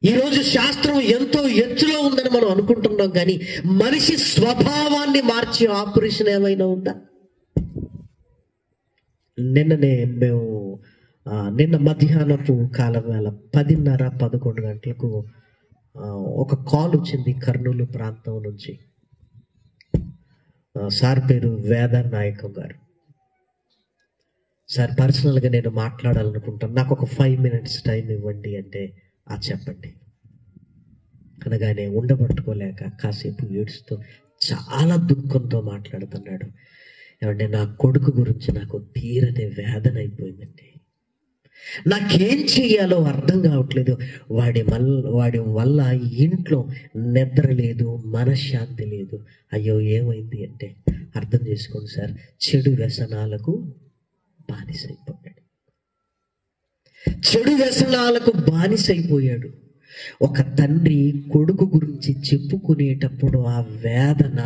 ఈరోజు శాస్త్రం ఎంతో ఎత్తులో ఉందని మనం అనుకుంటున్నాం, కానీ మనిషి స్వభావాన్ని మార్చే ఆపరేషన్ ఏమైనా ఉందా? నిన్న మధ్యాహ్నపు కాలం వేళ 10:30-11 గంటలకు ఒక కాల్ వచ్చింది కర్నూలు ప్రాంతం నుంచి. సార్ పేరు వేద నాయకం గారు. సార్, పర్సనల్గా నేను మాట్లాడాలనుకుంటాను, నాకు ఒక 5 minutes టైం ఇవ్వండి అంటే, చెప్పండి అనగానే ఉండబట్టుకోలేక కాసేపు ఏడుస్తూ చాలా దుఃఖంతో మాట్లాడుతున్నాడు. ఏమంటే, నా కొడుకు గురించి నాకు తీరని వేదన అయిపోయిందండి. నాకేం చెయ్యాలో అర్థం కావట్లేదు. వాడి వల్ల ఇంట్లో నిద్ర లేదు, మనశ్శాంతి లేదు. అయ్యో ఏమైంది అంటే, అర్థం చేసుకోండి సార్, చెడు వ్యసనాలకు బానిసైపోయాడు. ఒక తండ్రి కొడుకు గురించి చెప్పుకునేటప్పుడు ఆ వేదన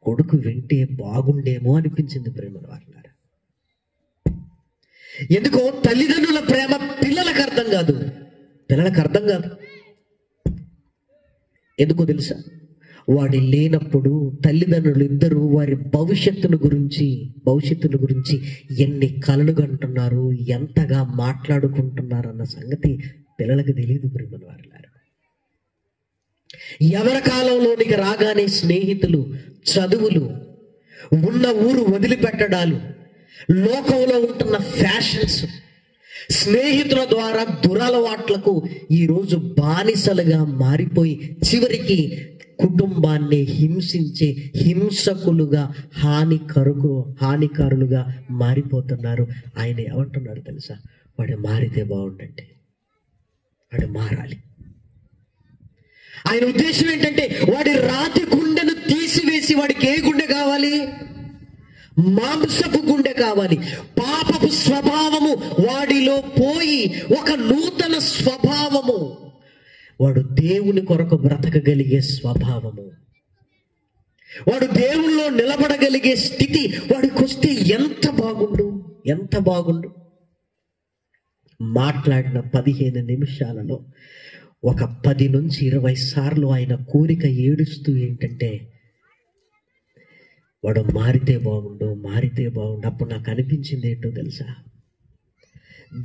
కొడుకు వింటే బాగుండేమో అనిపించింది ప్రేమ వారలారా. ఎందుకో తల్లిదండ్రుల ప్రేమ పిల్లలకు అర్థం కాదు. ఎందుకో తెలుసా? వాడి లేనప్పుడు తల్లిదండ్రులు ఇద్దరు వారి భవిష్యత్తును గురించి ఎన్ని కలలు కంటున్నారు, ఎంతగా మాట్లాడుకుంటున్నారు అన్న సంగతి పిల్లలకు తెలియదు ప్రేమల వారలారా. ఎవరి కాలంలోనికి రాగానే స్నేహితులు, చదువులు, ఉన్న ఊరు వదిలిపెట్టడాలు, లోకంలో ఉంటున్న ఫ్యాషన్స్, స్నేహితుల ద్వారా దురలవాట్లకు ఈరోజు బానిసలుగా మారిపోయి చివరికి కుటుంబాన్ని హింసించే హింసకులుగా, హానికారులుగా మారిపోతున్నారు. ఆయన ఏమంటున్నాడు తెలుసా? వాడు మారితే బాగుండండి, వాడు మారాలి. ఆయన ఉద్దేశం ఏంటంటే, వాడి రాతి గుండెను తీసివేసి వాడికి ఏ గుండె కావాలి? మాంసపు గుండె కావాలి. పాపపు స్వభావము వాడిలో పోయి ఒక నూతన స్వభావము, వాడు దేవుని కొరకు బ్రతకగలిగే స్వభావము. వాడు దేవుల్లో నిలబడగలిగే స్థితి వాడికి వస్తే ఎంత బాగుండు, ఎంత బాగుండు. మాట్లాడిన 15 నిమిషాలలో ఒక 10 నుంచి 20 సార్లు ఆయన కోరిక ఏడుస్తూ ఏంటంటే, వాడు మారితే బాగుండు, మారితే బాగుండు. అప్పుడు నాకు అనిపించింది ఏంటో తెలుసా,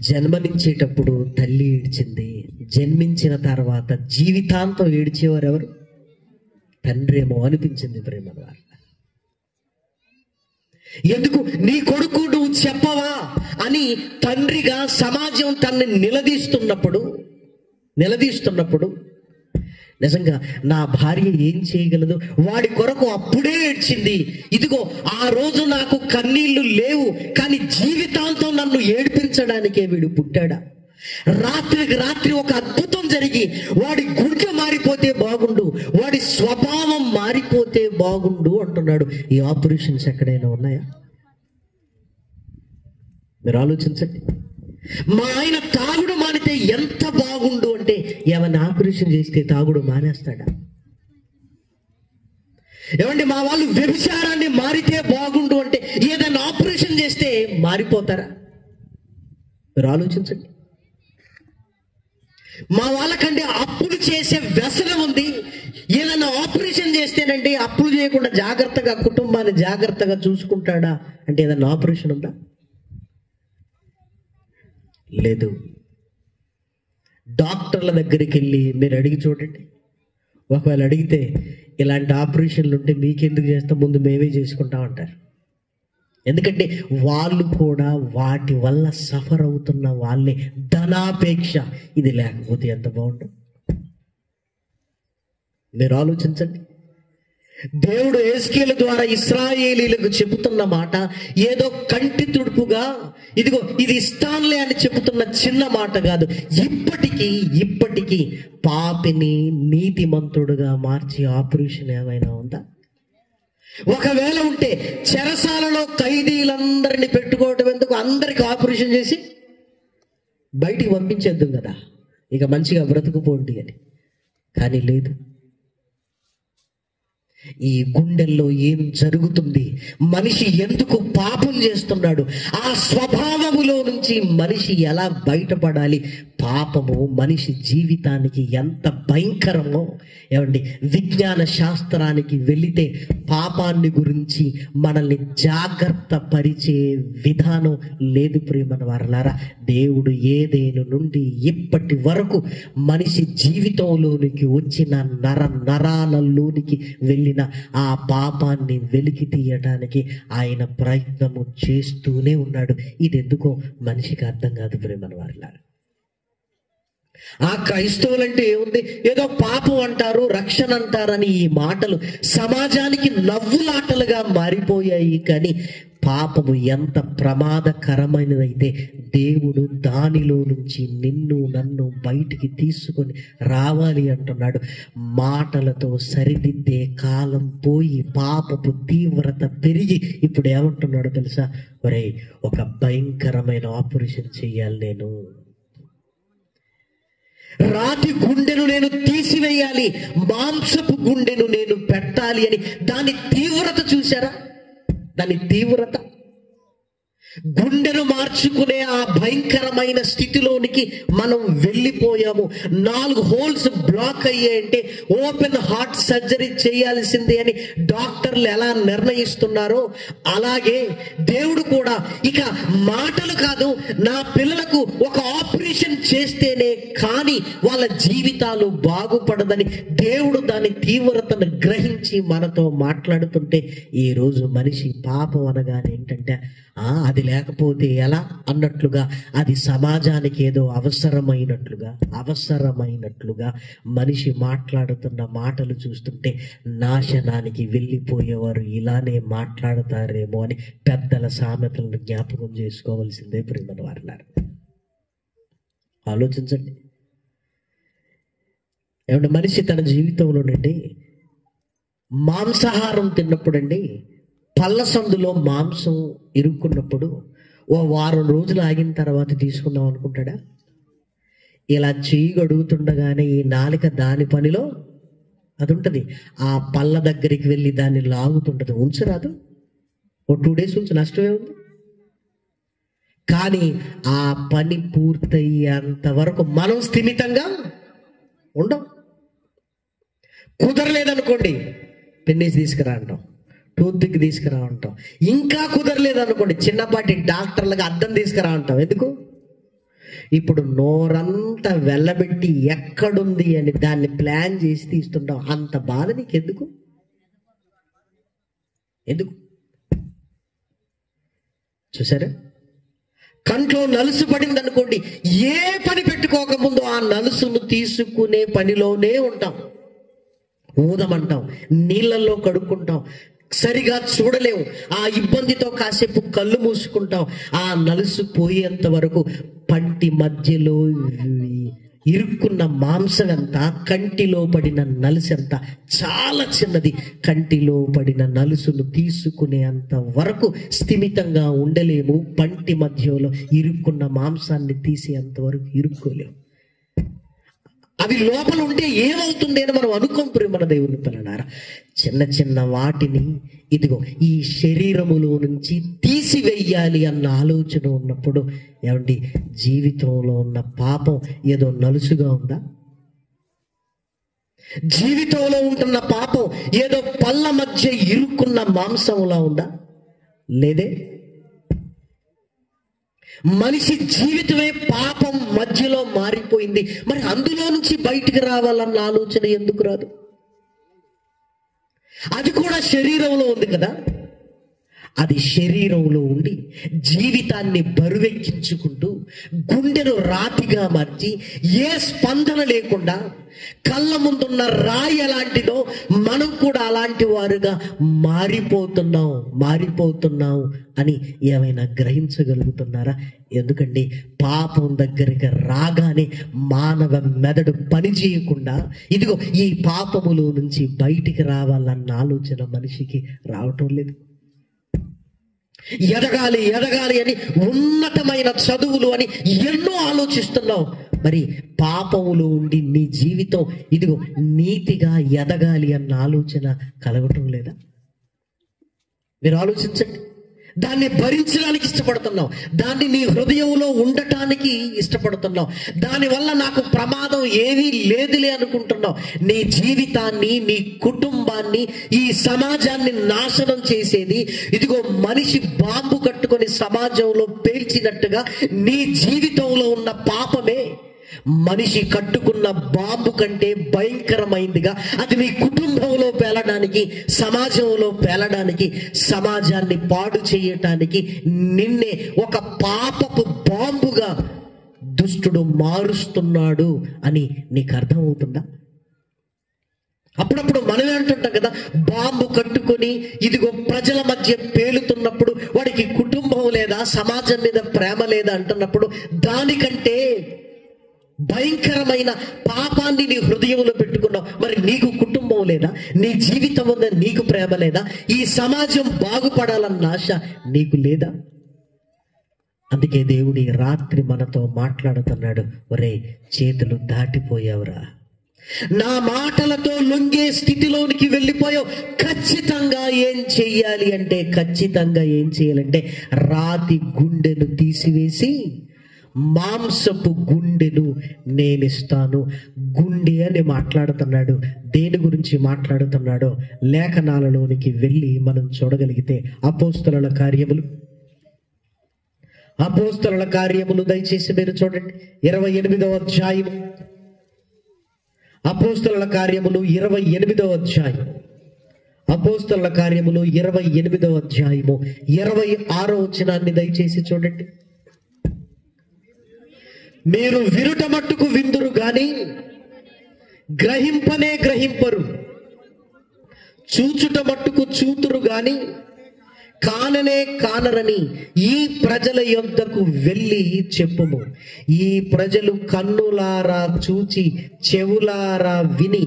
జన్మనించేటప్పుడు తల్లి ఏడ్చింది, జన్మించిన తర్వాత జీవితాంతం ఏడ్చేవారు ఎవరు? తండ్రేమో అనిపించింది ప్రేమ ద్వారా. ఎందుకు నీ కొడుకు నువ్వు చెప్పవా అని తండ్రిగా సమాజం తనని నిలదీస్తున్నప్పుడు నిజంగా నా భార్య ఏం చేయగలదు, వాడి కొరకు అప్పుడే ఏడ్చింది. ఇదిగో ఆ రోజు నాకు కన్నీళ్లు లేవు, కానీ జీవితాంతం నన్ను ఏడిపించడానికే వీడు పుట్టాడా? రాత్రికి రాత్రి ఒక అద్భుతం జరిగి వాడి గుండె మారిపోతే బాగుండు, వాడి స్వభావం మారిపోతే బాగుండు అంటున్నాడు. ఈ ఆపరేషన్స్ ఎక్కడైనా ఉన్నాయా? మీరు ఆలోచించండి. మా ఆయన తాగుడు మానితే ఎంత బాగుండు అంటే, ఏమైనా ఆపరేషన్ చేస్తే తాగుడు మానేస్తాడా? ఏమండి, మా వాళ్ళు వ్యభిచారాన్ని మారితే బాగుండు అంటే ఏదైనా ఆపరేషన్ చేస్తే మారిపోతారా? మీరు ఆలోచించండి. మా వాళ్ళకంటే అప్పులు చేసే వ్యసనం ఉంది, ఏదైనా ఆపరేషన్ చేస్తేనంటే అప్పులు చేయకుండా జాగ్రత్తగా కుటుంబాన్ని జాగ్రత్తగా చూసుకుంటాడా అంటే ఏదైనా ఆపరేషన్ ఉందా? లేదు. డాక్టర్ల దగ్గరికి వెళ్ళి మీరు అడిగి చూడండి. ఒకవేళ అడిగితే ఇలాంటి ఆపరేషన్లు ఉంటే మీకెందుకు చేస్తాం, ముందు మేమే చేసుకుంటాం అంటారు. ఎందుకంటే వాళ్ళు కూడా వాటి వల్ల సఫర్ అవుతున్న వాళ్ళే. ధనాపేక్ష. ఇది లేకపోతే ఎంత బాగుండు. మీరు ఆలోచించండి. దేవుడు ఎహెజ్కేలు ద్వారా ఇశ్రాయేలీలకు చెబుతున్న మాట ఏదో కంటి తుడుపుగా, ఇదిగో ఇది ఇస్తానులే అని చెబుతున్న చిన్న మాట కాదు. ఇప్పటికీ పాపిని నీతిమంతుడుగా మార్చి ఆపరేషన్ ఏమైనా ఉందా? ఒకవేళ ఉంటే చెరసాలలో ఖైదీలందరినీ పెట్టుకోవటం ఎందుకు? అందరికి ఆపరేషన్ చేసి బయటికి పంపించేద్దాం కదా, ఇక మంచిగా బ్రతుకుపోండి అని. కానీ లేదు. ఈ గుండెల్లో ఏం జరుగుతుంది, మనిషి ఎందుకు పాపం చేస్తున్నాడు, ఆ స్వభావములో నుంచి మనిషి ఎలా బయటపడాలి, పాపము మనిషి జీవితానికి ఎంత భయంకరమో. ఏమండి, విజ్ఞాన శాస్త్రానికి వెళితే పాపాన్ని గురించి మనల్ని జాగ్రత్త పరిచే విధానం లేదు ప్రియమైన వారలారా. దేవుడు ఏదేను నుండి ఇప్పటి వరకు మనిషి జీవితంలోనికి వచ్చిన నరాలలోనికి వెళ్ళిన ఆ పాపాన్ని వెలికి తీయటానికి ఆయన ప్రయత్నము చేస్తూనే ఉన్నాడు. ఇది ఎందుకో మనిషికి అర్థం కాదు ప్రియమైన వారలారా. ఆ క్రైస్తవులంటే ఏముంది, ఏదో పాపం అంటారు, రక్షణ అంటారని ఈ మాటలు సమాజానికి నవ్వులాటలుగా మారిపోయాయి. కానీ పాపము ఎంత ప్రమాదకరమైనదైతే దేవుడు దానిలో నుంచి నిన్ను నన్ను బయటికి తీసుకొని రావాలి అంటున్నాడు. మాటలతో సరిదిద్దే కాలం పోయి పాపపు తీవ్రత పెరిగి ఇప్పుడు ఏమంటున్నాడో తెలుసా? ఒరేయ్, ఒక భయంకరమైన ఆపరేషన్ చెయ్యాలి, నేను రాతి గుండెను నేను తీసివేయాలి, మాంసపు గుండెను నేను పెట్టాలి అని. దాని తీవ్రత చూసారా? దాని తీవ్రత. గుండెను మార్చుకునే ఆ భయంకరమైన స్థితిలోనికి మనం వెళ్ళిపోయాము. 4 హోల్స్ బ్లాక్ అయ్యాయంటే ఓపెన్ హార్ట్ సర్జరీ చేయాల్సిందే అని డాక్టర్లు ఎలా నిర్ణయిస్తున్నారో అలాగే దేవుడు కూడా ఇక మాటలు కాదు, నా పిల్లలకు ఒక ఆపరేషన్ చేస్తేనే కానీ వాళ్ళ జీవితాలు బాగుపడదని దేవుడు దాని తీవ్రతను గ్రహించి మనతో మాట్లాడుతుంటే, ఈ రోజు మనిషి పాపం అనగానే ఏంటంటే అది లేకపోతే ఎలా అన్నట్లుగా, అది సమాజానికి ఏదో అవసరమైనట్లుగా మనిషి మాట్లాడుతున్న మాటలు చూస్తుంటే నాశనానికి వెళ్ళిపోయేవారు ఇలానే మాట్లాడతారేమో అని పెద్దల సామెతలను జ్ఞాపకం చేసుకోవాల్సిందే ప్రియమైన వారలారా. ఆలోచించండి. ఏమంటే మనిషి తన జీవితంలోనండి మాంసాహారం తిన్నప్పుడండి, పళ్ళ సందులో మాంసం ఇరుక్కున్నప్పుడు ఓ వారం రోజులు ఆగిన తర్వాత తీసుకుందాం అనుకుంటాడా? ఇలా చెయ్యి గడుగుతుండగానే ఈ నాలుక దాని పనిలో అది ఉంటుంది. ఆ పళ్ళ దగ్గరికి వెళ్ళి దాన్ని లాగుతుంటుంది. ఉంచరాదు, ఓ 2 days ఉంచు, నష్టమే ఉంది. కానీ ఆ పని పూర్తయ్యేంత వరకు మనం స్థిమితంగా ఉండం. కుదరలేదనుకోండి, పెన్నేసి తీసుకురా అంటాం, టూత్పిక్ తీసుకురా అంటాం. ఇంకా కుదరలేదనుకోండి, చిన్నపాటి డాక్టర్లకు అద్దం తీసుకురా అంటాం. ఎందుకు? ఇప్పుడు నోరంతా వెళ్ళబెట్టి ఎక్కడుంది అని దాన్ని ప్లాన్ చేసి తీస్తుంటాం. అంత బాధ నీకెందుకు? ఎందుకు? చూసారా, కంట్లో నలుసు పడింది అనుకోండి, ఏ పని పెట్టుకోకముందు ఆ నలుసును తీసుకునే పనిలోనే ఉంటాం. ఊదమంటాం, నీళ్ళల్లో కడుక్కుంటాం, సరిగా చూడలేము, ఆ ఇబ్బందితో కాసేపు కళ్ళు మూసుకుంటాం. ఆ నలుసు పోయేంత వరకు పంటి మధ్యలో ఇరుక్కున్న మాంసం ఎంత, కంటిలో పడిన నలుసు ఎంత, చాలా చిన్నది. కంటిలో పడిన నలుసును తీసుకునేంత వరకు స్థిమితంగా ఉండలేము. పంటి మధ్యలో ఇరుక్కున్న మాంసాన్ని తీసేంత వరకు ఇరుక్కోలేము. అవి లోపల ఉంటే ఏమవుతుంది అని మనం అనుకోం. మన దేవుని పిల్లలారా, చిన్న చిన్న వాటిని ఇదిగో ఈ శరీరములో నుంచి తీసివేయాలి అన్న ఆలోచన ఉన్నప్పుడు, ఏమండి, జీవితంలో ఉన్న పాపం ఏదో నలుసుగా ఉందా? జీవితంలో ఉంటున్న పాపం ఏదో పళ్ళ మధ్య ఇరుక్కున్న మాంసంలా ఉందా? లేదే. మనిషి జీవితమే పాపం మధ్యలో మారిపోయింది. మరి అందులో నుంచి బయటికి రావాలన్న ఆలోచన ఎందుకు రాదు? అది కూడా శరీరంలో ఉంది కదా. అది శరీరంలో ఉండి జీవితాన్ని బరువెక్కించుకుంటూ గుండెను రాతిగా మార్చి ఏ స్పందన లేకుండా కళ్ళ ముందున్న రాయి ఎలాంటిదో మనం కూడా అలాంటి వారుగా మారిపోతున్నాం అని ఏమైనా గ్రహించగలుగుతున్నారా? ఎందుకండి, పాపం దగ్గరికి రాగానే మానవ మెదడు పని చేయకుండా ఇదిగో ఈ పాపములో నుంచి బయటికి రావాలన్న ఆలోచన మనిషికి రావటం లేదు. ఎదగాలి అని ఉన్నతమైన చదువులు అని ఎన్నో ఆలోచిస్తున్నావు. మరి పాపములో ఉండి నీ జీవితం ఇదిగో నీతిగా ఎదగాలి అన్న ఆలోచన కలగటం లేదా? మీరు ఆలోచించండి. దాన్ని భరించడానికి ఇష్టపడుతున్నావు, దాన్ని నీ హృదయంలో ఉండటానికి ఇష్టపడుతున్నావు. దానివల్ల నాకు ప్రమాదం ఏమీ లేదులే అనుకుంటున్నావు. నీ జీవితాన్ని, నీ కుటుంబాన్ని, ఈ సమాజాన్ని నాశనం చేసేది ఇదిగో మనిషి బాంబు కట్టుకొని సమాజంలో పేల్చినట్టుగా నీ జీవితంలో ఉన్న పాపమే మనిషి కట్టుకున్న బాంబు కంటే భయంకరమైందిగా అది నీ కుటుంబంలో పేలడానికి, సమాజంలో పేలడానికి, సమాజాన్ని పాడు చేయటానికి నిన్నే ఒక పాపపు బాంబుగా దుష్టుడు మారుస్తున్నాడు అని నీకు అర్థమవుతుందా? అప్పుడప్పుడు మనమే అంటుంటాం కదా, బాంబు కట్టుకొని ఇదిగో ప్రజల మధ్య పేలుతున్నప్పుడు వాడికి కుటుంబం లేదా, సమాజం మీద ప్రేమ లేదా అంటున్నప్పుడు, దానికంటే భయంకరమైన పాపాన్ని నీ హృదయంలో పెట్టుకున్నావు. మరి నీకు కుటుంబం లేదా, నీ జీవితం ఉందా, నీకు ప్రేమ లేదా, ఈ సమాజం బాగుపడాలన్న ఆశ నీకు లేదా? అందుకే దేవుడి రాత్రి మనతో మాట్లాడుతున్నాడు. ఒరే, చేతులు దాటిపోయావురా, నా మాటలతో లొంగే స్థితిలోనికి వెళ్ళిపోయావు. ఖచ్చితంగా ఏం చేయాలంటే రాతి గుండెను తీసివేసి మాంసపు గుండెను నేనిస్తాను. గుండె అని మాట్లాడుతున్నాడు. దేని గురించి మాట్లాడుతున్నాడో లేఖనాలలోనికి వెళ్ళి మనం చూడగలిగితే, అపోస్తలుల కార్యములు దయచేసి మీరు చూడండి, 28వ అధ్యాయం. అపోస్తలుల కార్యములు 28వ అధ్యాయం. అపోస్తలుల కార్యములు 28వ అధ్యాయము 26వ వచనాన్ని దయచేసి చూడండి. మీరు వినుట మట్టుకు విందురు గాని గ్రహింపరు, చూచుట మట్టుకు చూతురు గాని కానరని ఈ ప్రజల యొద్దకు వెళ్ళి చెప్పుము. ఈ ప్రజలు కన్నులారా చూచి, చెవులారా విని,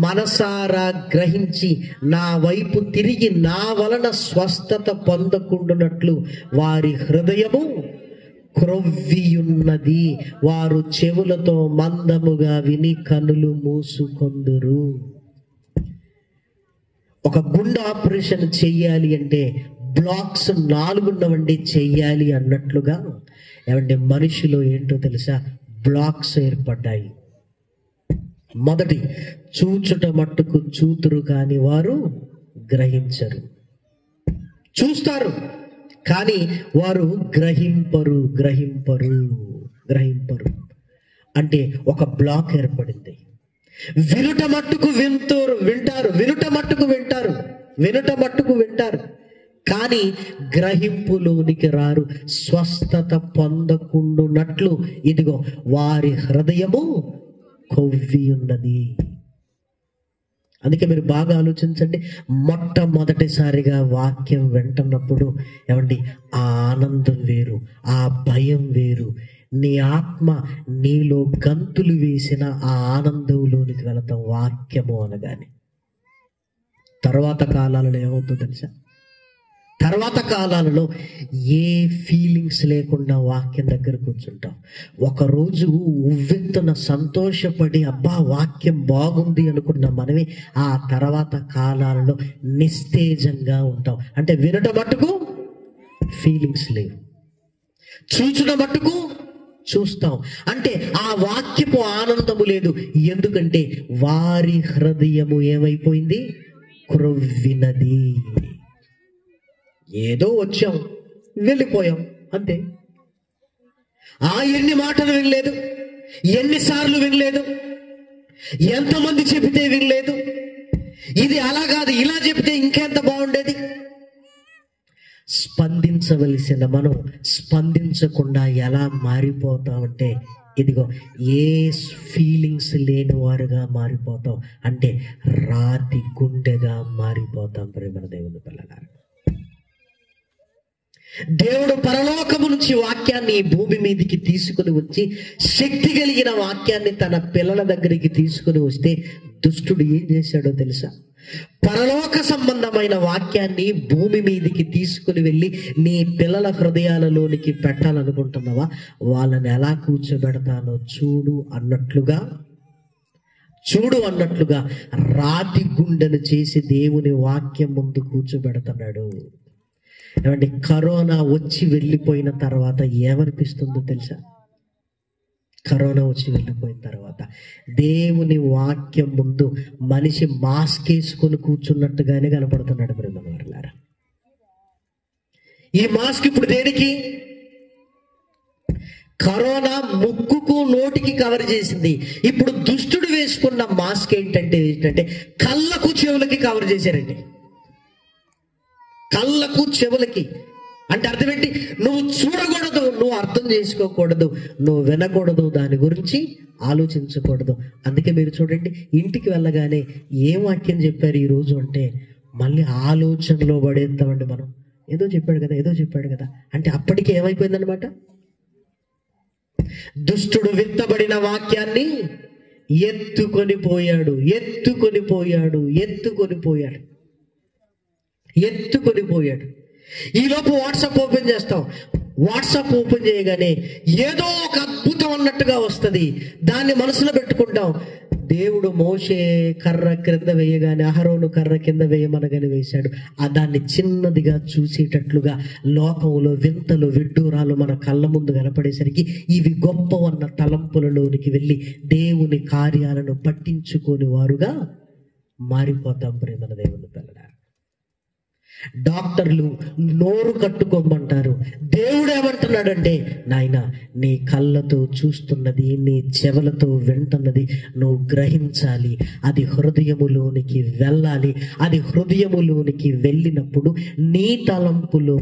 మనసారా గ్రహించి నా వైపు తిరిగి నా వలన స్వస్థత పొందకుండునట్లు వారి హృదయము క్రొవ్వియున్నది. వారు చెవులతో మందముగా విని కనులు మూసుకొందురు. ఒక గుండె ఆపరేషన్ చెయ్యాలి అంటే బ్లాక్స్ 4 ఉన్నవండి చెయ్యాలి అన్నట్లుగా ఏమంటే మనిషిలో ఏంటో తెలుసా, బ్లాక్స్ ఏర్పడ్డాయి. మొదటి, చూచుట మట్టుకు చూతురు కాని వారు గ్రహించరు. చూస్తారు కానీ వారు గ్రహింపరు. అంటే ఒక బ్లాక్ ఏర్పడింది. వినుట మట్టుకు వింటారు కానీ గ్రహింపులోనికి రారు. స్వస్థత పొందకుండునట్లు ఇదిగో వారి హృదయము కొవ్వి ఉన్నది. అందుకే మీరు బాగా ఆలోచించండి. మొట్టమొదటిసారిగా వాక్యం వింటున్నప్పుడు ఏమండి, ఆ ఆనందం వేరు, ఆ భయం వేరు. నీ ఆత్మ నీలో గంతులు వేసిన ఆ ఆనందంలోనికి వెళతాం వాక్యము అనగానే. తర్వాత కాలాలలో ఏమవుతుందో తెలుసా, తర్వాత కాలాలలో ఏ ఫీలింగ్స్ లేకుండా వాక్యం దగ్గర కూర్చుంటాం. ఒకరోజు ఉవ్వెత్తున సంతోషపడి అబ్బా వాక్యం బాగుంది అనుకున్న మనమే ఆ తర్వాత కాలాలలో నిస్తేజంగా ఉంటాం. అంటే వినట మట్టుకు ఫీలింగ్స్ లేవు, చూచుట మట్టుకు చూస్తాం. అంటే ఆ వాక్యపు ఆనందము లేదు. ఎందుకంటే వారి హృదయము ఏమైపోయింది, క్రొవ్వినది. ఏదో వచ్చాం వెళ్ళిపోయాం అంతే. ఎన్ని మాటలు వినలేదు, ఎన్నిసార్లు వినలేదు, ఎంతమంది చెబితే వినలేదు. ఇది అలా కాదు, ఇలా చెబితే ఇంకెంత బాగుండేది. స్పందించవలసిన మనం స్పందించకుండా ఎలా మారిపోతామంటే ఇదిగో ఏ ఫీలింగ్స్ లేని వారుగా మారిపోతాం. అంటే రాతి గుండెగా మారిపోతాం. ప్రేమ దేవుని పిల్లలారా, దేవుడు పరలోకము నుంచి వాక్యాన్ని భూమి మీదకి తీసుకుని వచ్చి శక్తి కలిగిన వాక్యాన్ని తన పిల్లల దగ్గరికి తీసుకుని వస్తే దుష్టుడు ఏం చేశాడో తెలుసా, పరలోక సంబంధమైన వాక్యాన్ని భూమి మీదకి తీసుకుని వెళ్ళి నీ పిల్లల హృదయాలలోనికి పెట్టాలనుకుంటున్నావా, వాళ్ళని ఎలా కూర్చోబెడతానో చూడు అన్నట్లుగా రాతి గుండెను చేసి దేవుని వాక్యం ముందు కూర్చోబెడుతున్నాడు. ఏమంటే కరోనా వచ్చి వెళ్ళిపోయిన తర్వాత ఏమనిపిస్తుందో తెలుసా, కరోనా వచ్చి వెళ్ళిపోయిన తర్వాత దేవుని వాక్యం ముందు మనిషి మాస్క్ వేసుకొని కూర్చున్నట్టుగానే కనపడుతున్నాడు. బ్రహ్మవారులారా, ఈ మాస్క్ ఇప్పుడు దేనికి, కరోనా ముక్కుకు నోటికి కవర్ చేసింది. ఇప్పుడు దుష్టుడు వేసుకున్న మాస్క్ ఏంటంటే కళ్ళకు చెవులకి కవర్ చేశారండి. కళ్ళకు చెవులకి అంటే అర్థం ఏంటి, నువ్వు చూడకూడదు, నువ్వు అర్థం చేసుకోకూడదు, నువ్వు వినకూడదు, దాని గురించి ఆలోచించకూడదు. అందుకే మీరు చూడండి, ఇంటికి వెళ్ళగానే ఏం వాక్యం చెప్పారు ఈరోజు అంటే మళ్ళీ ఆలోచనలో పడేస్తామండి మనం. ఏదో చెప్పాడు కదా అంటే అప్పటికి ఏమైపోయిందనమాట, దుష్టుడు విత్తబడిన వాక్యాన్ని ఎత్తుకొని పోయాడు. ఈలోపు వాట్సాప్ ఓపెన్ చేస్తాం. వాట్సాప్ ఓపెన్ చేయగానే ఏదో ఒక అద్భుతం అన్నట్టుగా వస్తుంది. దాన్ని మనసులో పెట్టుకుంటాం. దేవుడు మోషే కర్ర క్రింద వేయగానే అహరోను కర్ర కింద వేయమనగానే వేశాడు. దాన్ని చిన్నదిగా చూసేటట్లుగా లోకంలో వింతలు విడ్డూరాలు మన కళ్ళ ముందు కనపడేసరికి ఇవి గొప్పవన్న తలంపులలోనికి వెళ్ళి దేవుని కార్యాలను పట్టించుకోని వారుగా మారిపోతాం. ప్రేమన దేవుని పిల్లలారా, డాక్టర్లు నోరు కట్టుకోమంటారు. దేవుడు ఏమంటున్నాడంటే, నాయన నీ కళ్ళతో చూస్తున్నది, నీ చెవులతో వింటున్నది నువ్వు గ్రహించాలి. అది హృదయములోనికి వెళ్ళాలి. అది హృదయములోనికి వెళ్ళినప్పుడు నీ తలంపులు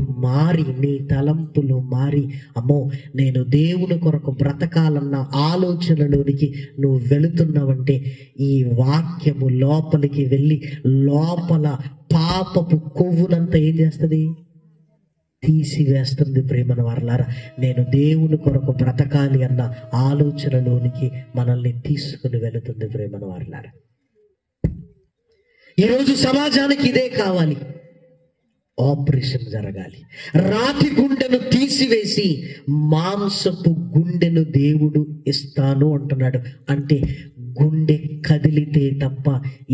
మారి అమ్మో నేను దేవుని కొరకు బ్రతకాలన్న ఆలోచనలోనికి నువ్వు వెళుతున్నావంటే ఈ వాక్యము లోపలికి వెళ్ళి లోపల పాపపు కొవ్వునంతా ఏం చేస్తుంది, తీసివేస్తుంది. ప్రేమన వారలారా, నేను దేవుని కొరకు బ్రతకాలి అన్న ఆలోచనలోనికి మనల్ని తీసుకుని వెళుతుంది. ప్రేమన వారలారా, ఈరోజు సమాజానికి ఇదే కావాలి. ఆపరేషన్ జరగాలి. రాతి గుండెను తీసివేసి మాంసపు గుండెను దేవుడు ఇస్తాను అంటున్నాడు. అంటే గుండె కదిలితే తప్ప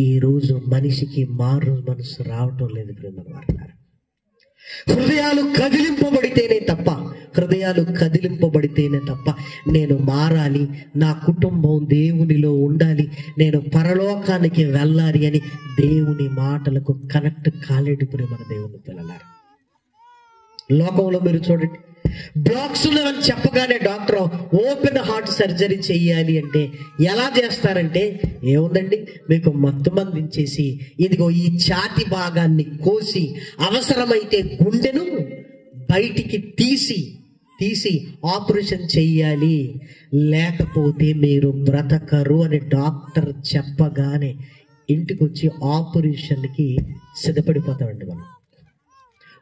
ఈరోజు మనిషికి మారు మనసు రావటం లేదు ప్రియమైన వారలారా. హృదయాలు కదిలింపబడితేనే తప్ప నేను మారాలి, నా కుటుంబం దేవునిలో ఉండాలి, నేను పరలోకానికి వెళ్ళాలి అని దేవుని మాటలకు కనెక్ట్ కాలేడు ప్రియమైన దేవుని పిల్లలారా. లోకంలో మీరు చూడండి, బ్లాక్స్ ఉన్నవని చెప్పగానే డాక్టర్ ఓపెన్ హార్ట్ సర్జరీ చెయ్యాలి అంటే ఎలా చేస్తారంటే, ఏముందండి, మీకు మత్తు మందించేసి ఇదిగో ఈ ఛాతి భాగాన్ని కోసి అవసరమైతే గుండెను బయటికి తీసి ఆపరేషన్ చెయ్యాలి, లేకపోతే మీరు బ్రతకరు అని డాక్టర్ చెప్పగానే ఇంటికి వచ్చి ఆపరేషన్కి సిద్ధపడిపోతామండి. మనం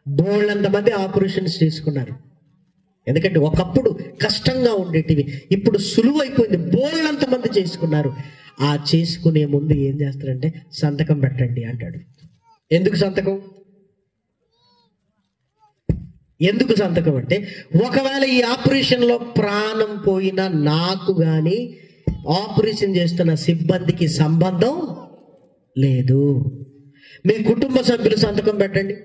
బోళ్ళంతమంది ఆపరేషన్స్ చేసుకున్నారు. ఎందుకంటే ఒకప్పుడు కష్టంగా ఉండేటివి, ఇప్పుడు సులువైపోయింది. బోళ్ళంతమంది చేసుకున్నారు. ఆ చేసుకునే ముందు ఏం చేస్తారంటే సంతకం పెట్టండి అంటాడు. ఎందుకు సంతకం అంటే, ఒకవేళ ఈ ఆపరేషన్లో ప్రాణం పోయినా నాకు కానీ ఆపరేషన్ చేస్తున్న సిబ్బందికి సంబంధం లేదు. మీ కుటుంబ సభ్యులు సంతకం పెట్టండి,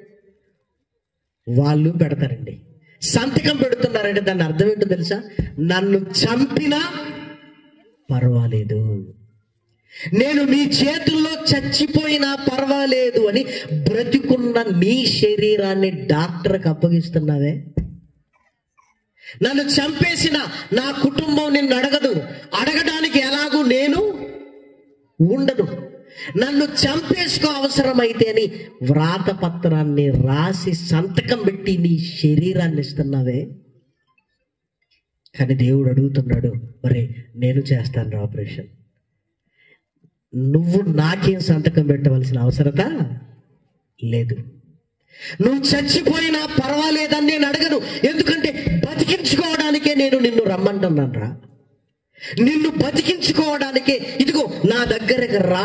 వాళ్ళు పెడతారండి. సంతకం పెడుతున్నారంటే దాని అర్థం ఏంటో తెలుసా? నన్ను చంపినా పర్వాలేదు, నేను మీ చేతుల్లో చచ్చిపోయినా పర్వాలేదు అని బ్రతికున్న నీ శరీరాన్ని డాక్టర్కి అప్పగిస్తున్నావే. నన్ను చంపేసిన నా కుటుంబం నిన్ను అడగడానికి ఎలాగూ నేను ఉండను. నన్ను చంపేసుకో అవసరమైతే అని వ్రాతపత్రాన్ని రాసి సంతకం పెట్టి నీ శరీరాన్ని ఇస్తున్నావే. కానీ దేవుడు అడుగుతున్నాడు, మరి నేను చేస్తాను ఆపరేషన్, నువ్వు నాకేం సంతకం పెట్టవలసిన అవసరత లేదు. నువ్వు చచ్చిపోయినా పర్వాలేదని నేను అడగను, ఎందుకంటే బతికించుకోవడానికే నేను నిన్ను రమ్మంటున్నాను రా. నిన్ను బతికించుకోవడానికే ఇదిగో నా దగ్గరికి రా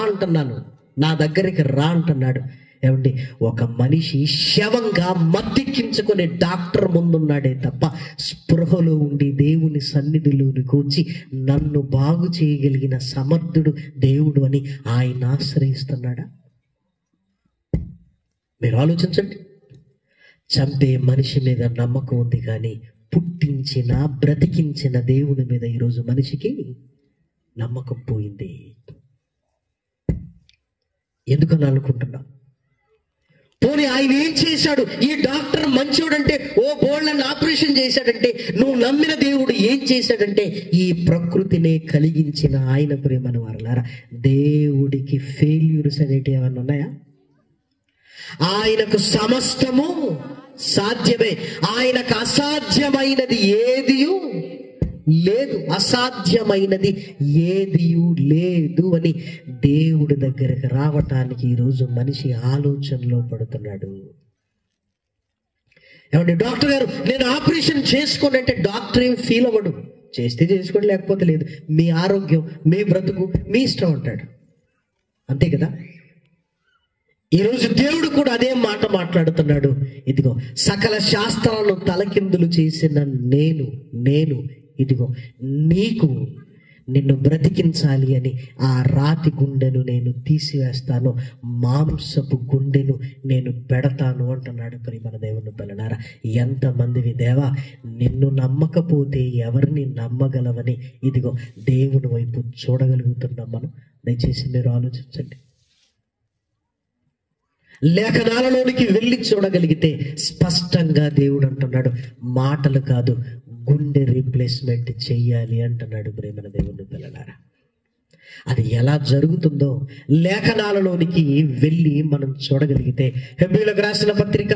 అంటున్నాడు. ఏమండి, ఒక మనిషి శవంగా మత్తెక్కించుకునే డాక్టర్ ముందున్నాడే తప్ప స్పృహలో ఉండి దేవుని సన్నిధిలోనికి వచ్చి నన్ను బాగు చేయగలిగిన సమర్థుడు దేవుడు అని ఆయన ఆశ్రయిస్తున్నాడా? మీరు ఆలోచించండి. చంపే మనిషి మీద నమ్మకం ఉంది, కానీ పుట్టించిన బ్రతికించిన దేవుని మీద ఈరోజు మనిషికి నమ్మకం పోయింది. ఎందుకని అనుకుంటున్నా? పోనీ ఆయన ఏం చేశాడు? ఈ డాక్టర్ మంచోడంటే, ఓ బోళ్ళని ఆపరేషన్ చేశాడంటే, నువ్వు నమ్మిన దేవుడు ఏం చేశాడంటే, ఈ ప్రకృతినే కలిగించిన ఆయన ప్రేమను వారలారా, దేవుడికి ఫెయిల్యూర్స్ అనేటివి ఏమన్నా ఉన్నాయా? ఆయనకు సమస్తము సాధ్యమే. ఆయనకు అసాధ్యమైనది ఏదియూ లేదు, అసాధ్యమైనది ఏదియూ లేదు అని దేవుడి దగ్గరకు రావటానికి ఈరోజు మనిషి ఆలోచనలో పడుతున్నాడు. ఏమంటే, డాక్టర్ గారు నేను ఆపరేషన్ చేసుకోండి అంటే డాక్టర్ ఏం ఫీల్ అవ్వడు. చేస్తే చేసుకోండి, లేకపోతే లేదు, మీ ఆరోగ్యం, మీ బ్రతుకు, మీ ఇష్టం అంటాడు. అంతే కదా? ఈరోజు దేవుడు కూడా అదే మాట మాట్లాడుతున్నాడు. ఇదిగో సకల శాస్త్రాలను తలకిందులు చేసిన నేను ఇదిగో నిన్ను బ్రతికించాలి అని ఆ రాతి గుండెను నేను తీసివేస్తాను, మాంసపు గుండెను నేను పెడతాను అంటున్నాడు. ప్రియమైన దేవుని పిల్లలారా, ఎంతమందివి దేవా, నిన్ను నమ్మకపోతే ఎవరిని నమ్మగలవని ఇదిగో దేవుని వైపు చూడగలుగుతున్నాం మనం? దయచేసి మీరు ఆలోచించండి. లేఖనాలలోనికి వెళ్ళి చూడగలిగితే స్పష్టంగా దేవుడు అంటున్నాడు, మాటలు కాదు, గుండె రీప్లేస్మెంట్ చెయ్యాలి అంటున్నాడు. ప్రేమన దేవుని పిల్లలారా, అది ఎలా జరుగుతుందో లేఖనాలలోనికి వెళ్ళి మనం చూడగలిగితే, హెబ్రీయులకు రాసిన పత్రిక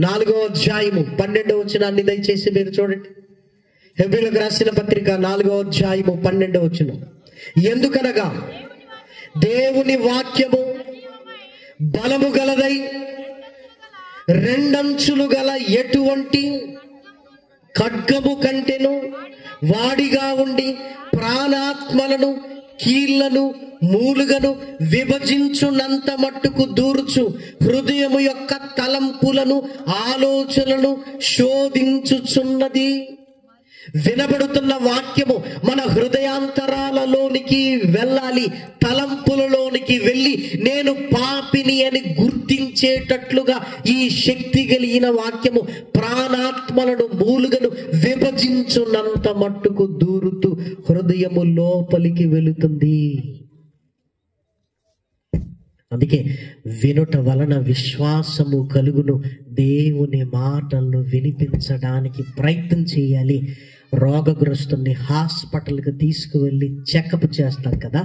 4వ అధ్యాయము 12వ వచనాన్ని దయచేసి మీరు చూడండి. హెబ్రీయులకు రాసిన పత్రిక 4వ అధ్యాయము 12వ వచనం, ఎందుకనగా దేవుని వాక్యము బలము గలదై రెండంచులు గల ఎటువంటి ఖడ్గము కంటెను వాడిగా ఉండి ప్రాణాత్మలను కీళ్లను మూలుగను విభజించునంత మట్టుకు దూర్చు, హృదయము యొక్క తలంపులను ఆలోచనలను శోధించుచున్నది. వినబడుతున్న వాక్యము మన హృదయాంతరాలలోనికి వెళ్ళాలి, తలంపులలోనికి వెళ్ళి నేను పాపిని అని గుర్తించేటట్లుగా ఈ శక్తి కలిగిన వాక్యము ప్రాణాత్మలను మూలుగను విభజించున్నంత మట్టుకు దూరుతూ హృదయము లోపలికి వెళుతుంది. అందుకే వినుట వలన విశ్వాసము కలుగును. దేవుని మాటలను వినిపించడానికి ప్రయత్నం చేయాలి. రోగగ్రస్తుని హాస్పిటల్కి తీసుకువెళ్ళి చెకప్ చేస్తాం కదా,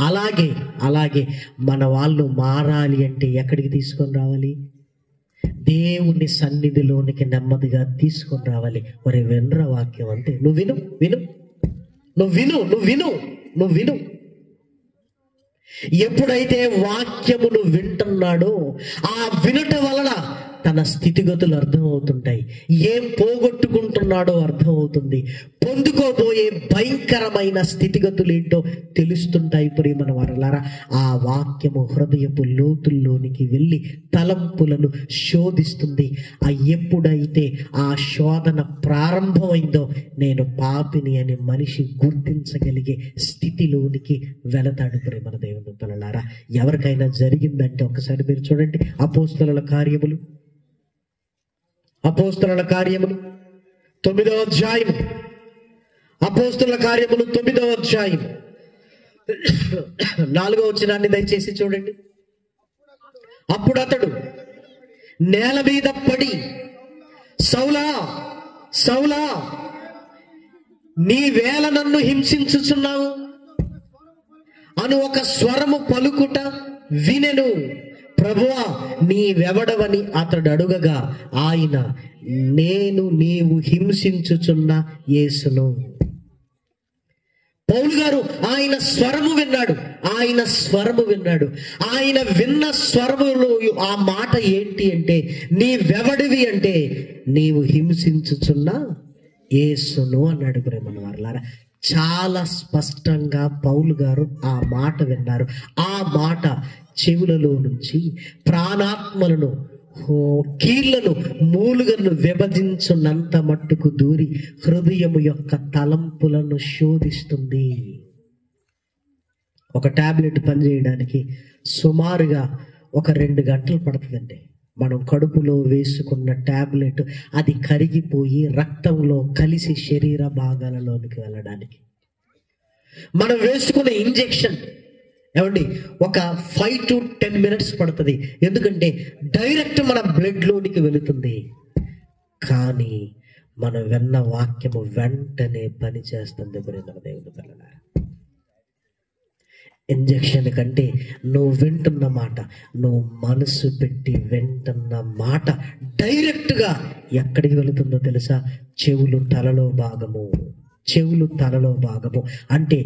అలాగే మన వాళ్ళు మారాలి అంటే ఎక్కడికి తీసుకొని రావాలి? దేవుని సన్నిధిలోనికి నెమ్మదిగా తీసుకొని రావాలి. ఒరే వినరా వాక్యం అంతే, నువ్వు విను విను నువ్వు విను నువ్వు విను నువ్వు విను. ఎప్పుడైతే వాక్యమును వింటున్నాడో ఆ వినుట వలన తన స్థితిగతులు అర్థమవుతుంటాయి, ఏం పోగొట్టుకుంటున్నాడో అర్థమవుతుంది, పొందుకోబోయే భయంకరమైన స్థితిగతులు ఏంటో తెలుస్తుంటాయి. ప్రియమైన వారలారా, ఆ వాక్యము హృదయపు లోతుల్లోనికి వెళ్ళి తలంపులను శోధిస్తుంది. ఎప్పుడైతే ఆ శోధన ప్రారంభమైందో నేను పాపిని అని మనిషి గుర్తించగలిగే స్థితిలోనికి వెళతాడు. ప్రియమైన దేవుని పిల్లలారా, ఎవరికైనా జరిగిందంటే ఒకసారి మీరు చూడండి, అపోస్తలుల కార్యములు 9వ అధ్యాయం, అపోస్తలుల కార్యములు 9వ అధ్యాయం 4వ వచనాన్ని దయచేసి చూడండి. అప్పుడు అతడు నేల మీద పడి, సౌలా సౌలా, నీవేళ నన్ను హింసించుచున్నావు అను ఒక స్వరము పలుకుట వినెను. ప్రభువా, నీవెవడవని అతడు అడుగగా ఆయన, నేను నీవు హింసించుచున్న యేసును. పౌలు గారు ఆయన స్వరము విన్నాడు. ఆయన విన్న స్వరములో ఆ మాట ఏంటి అంటే, నీవెవడివి అంటే నీవు హింసించుచున్న యేసును అన్నాడు. ప్రేమన్న వారలారా, చాలా స్పష్టంగా పౌలు గారు ఆ మాట విన్నారు. ఆ మాట చెవులలో నుంచి ప్రాణాత్మలను, కీళ్లను, మూలుగలను విభజించున్నంత మట్టుకు దూరి హృదయము యొక్క తలంపులను శోధిస్తుంది. ఒక టాబ్లెట్ పనిచేయడానికి సుమారుగా ఒక 2 గంటలు పడుతుందండి. మనం కడుపులో వేసుకున్న టాబ్లెట్ అది కరిగిపోయి రక్తంలో కలిసి శరీర భాగాలలోనికి వెళ్ళడానికి. మనం వేసుకున్న ఇంజెక్షన్ ఏమండి ఒక 5 to 10 minutes పడుతుంది. ఎందుకంటే డైరెక్ట్ మన బ్లడ్లోనికి వెళుతుంది. కానీ మనం విన్న వాక్యము వెంటనే పని చేస్తుంది. ప్రియమైన దేవుని పిల్లలారా, ఇంజెక్షన్ కంటే నువ్వు వింటున్న మాట, నువ్వు మనసు పెట్టి వింటున్న మాట డైరెక్ట్గా ఎక్కడికి వెళుతుందో తెలుసా? చెవులు తలలో భాగము అంటే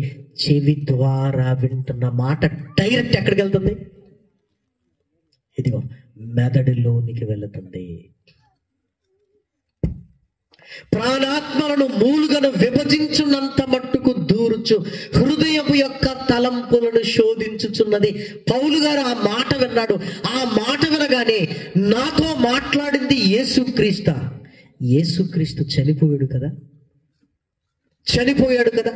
చెవి ద్వారా వింటున్న మాట డైరెక్ట్ ఎక్కడికి వెళ్తుంది? ఇదిగో మెదడులోనికి వెళుతుంది. ప్రాణాత్మలను మూలుగను విభజించున్నంత మట్టుకు దూరుచు హృదయము యొక్క తలంపులను శోధించుచున్నది. పౌలు గారు ఆ మాట విన్నాడు. ఆ మాట వినగానే నాతో మాట్లాడింది యేసుక్రీస్తు చనిపోయాడు కదా.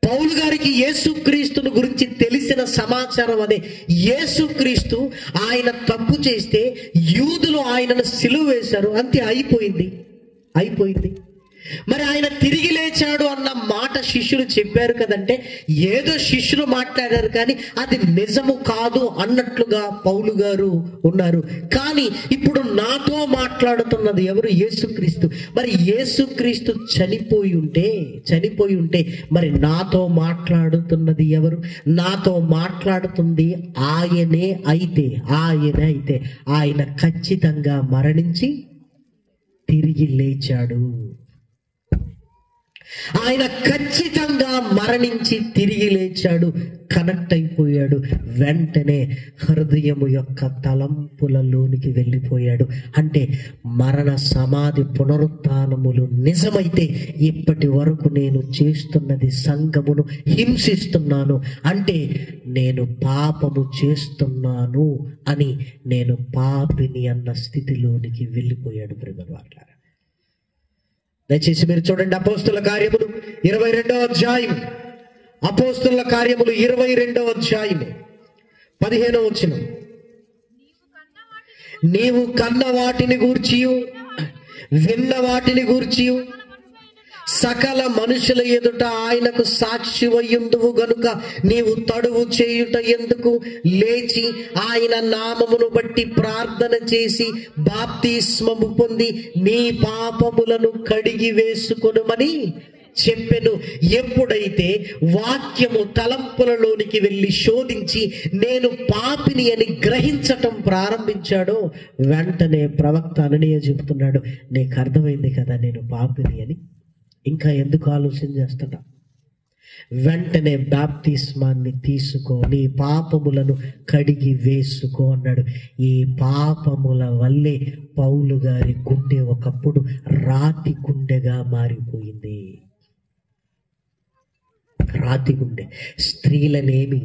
పౌలు గారికి యేసుక్రీస్తుని గురించి తెలిసిన సమాచారం అదే. యేసుక్రీస్తు ఆయన తప్పు చేస్తే యూదులు ఆయనను సిలువ వేశారు, అంతే, అయిపోయింది. మరి ఆయన తిరిగి లేచాడు అన్న మాట శిష్యులు చెప్పారు కదంటే, ఏదో శిష్యులు మాట్లాడారు కానీ అది నిజము కాదు అన్నట్లుగా పౌలు గారు ఉన్నారు. కానీ ఇప్పుడు నాతో మాట్లాడుతున్నది ఎవరు? యేసుక్రీస్తు. మరి యేసుక్రీస్తు చనిపోయి ఉంటే మరి నాతో మాట్లాడుతున్నది ఎవరు? నాతో మాట్లాడుతుంది ఆయనే అయితే ఆయన ఖచ్చితంగా మరణించి తిరిగి లేచాడు. ఆయన ఖచ్చితంగా మరణించి తిరిగి లేచాడు, కనెక్ట్ అయిపోయాడు. వెంటనే హృదయము యొక్క తలంపులలోనికి వెళ్ళిపోయాడు. అంటే మరణ సమాధి పునరుత్థానములు నిజమైతే ఇప్పటి వరకు నేను చేస్తున్నది సంఘమును హింసిస్తున్నాను అంటే నేను పాపము చేస్తున్నాను అని, నేను పాపిని అన్న స్థితిలోనికి వెళ్ళిపోయాడు. ప్రియమైన వారలారా, దయచేసి మీరు చూడండి, అపోస్తుల కార్యములు 22వ అధ్యాయం, అపోస్తుల కార్యములు 22వ అధ్యాయం 15వ వచనం. నీవు కన్న వాటిని గూర్చియు విన్న వాటిని గూర్చియు సకల మనుషుల ఎదుట ఆయనకు సాక్షివయ్యుందువు గనుక నీవు తడువు చేయుట ఎందుకు? లేచి ఆయన నామమును బట్టి ప్రార్థన చేసి బాప్తిస్మము పొంది నీ పాపములను కడిగి వేసుకొనుమని చెప్పెను. ఎప్పుడైతే వాక్యము తలంపులలోనికి వెళ్ళి శోధించి నేను పాపిని అని గ్రహించటం ప్రారంభించాడో వెంటనే ప్రవక్త అననీయ చెబుతున్నాడు, నీకు అర్థమైంది కదా నేను పాపిని అని, ఇంకా ఎందుకు ఆలోచన చేస్తాడా? వెంటనే బాప్తిస్మాన్ని తీసుకో, నీ పాపములను కడిగి వేసుకో అన్నాడు. ఈ పాపముల వల్లే పౌలు గారి గుండె ఒకప్పుడు రాతి గుండెగా మారిపోయింది. రాతి గుండె. స్త్రీలనేమి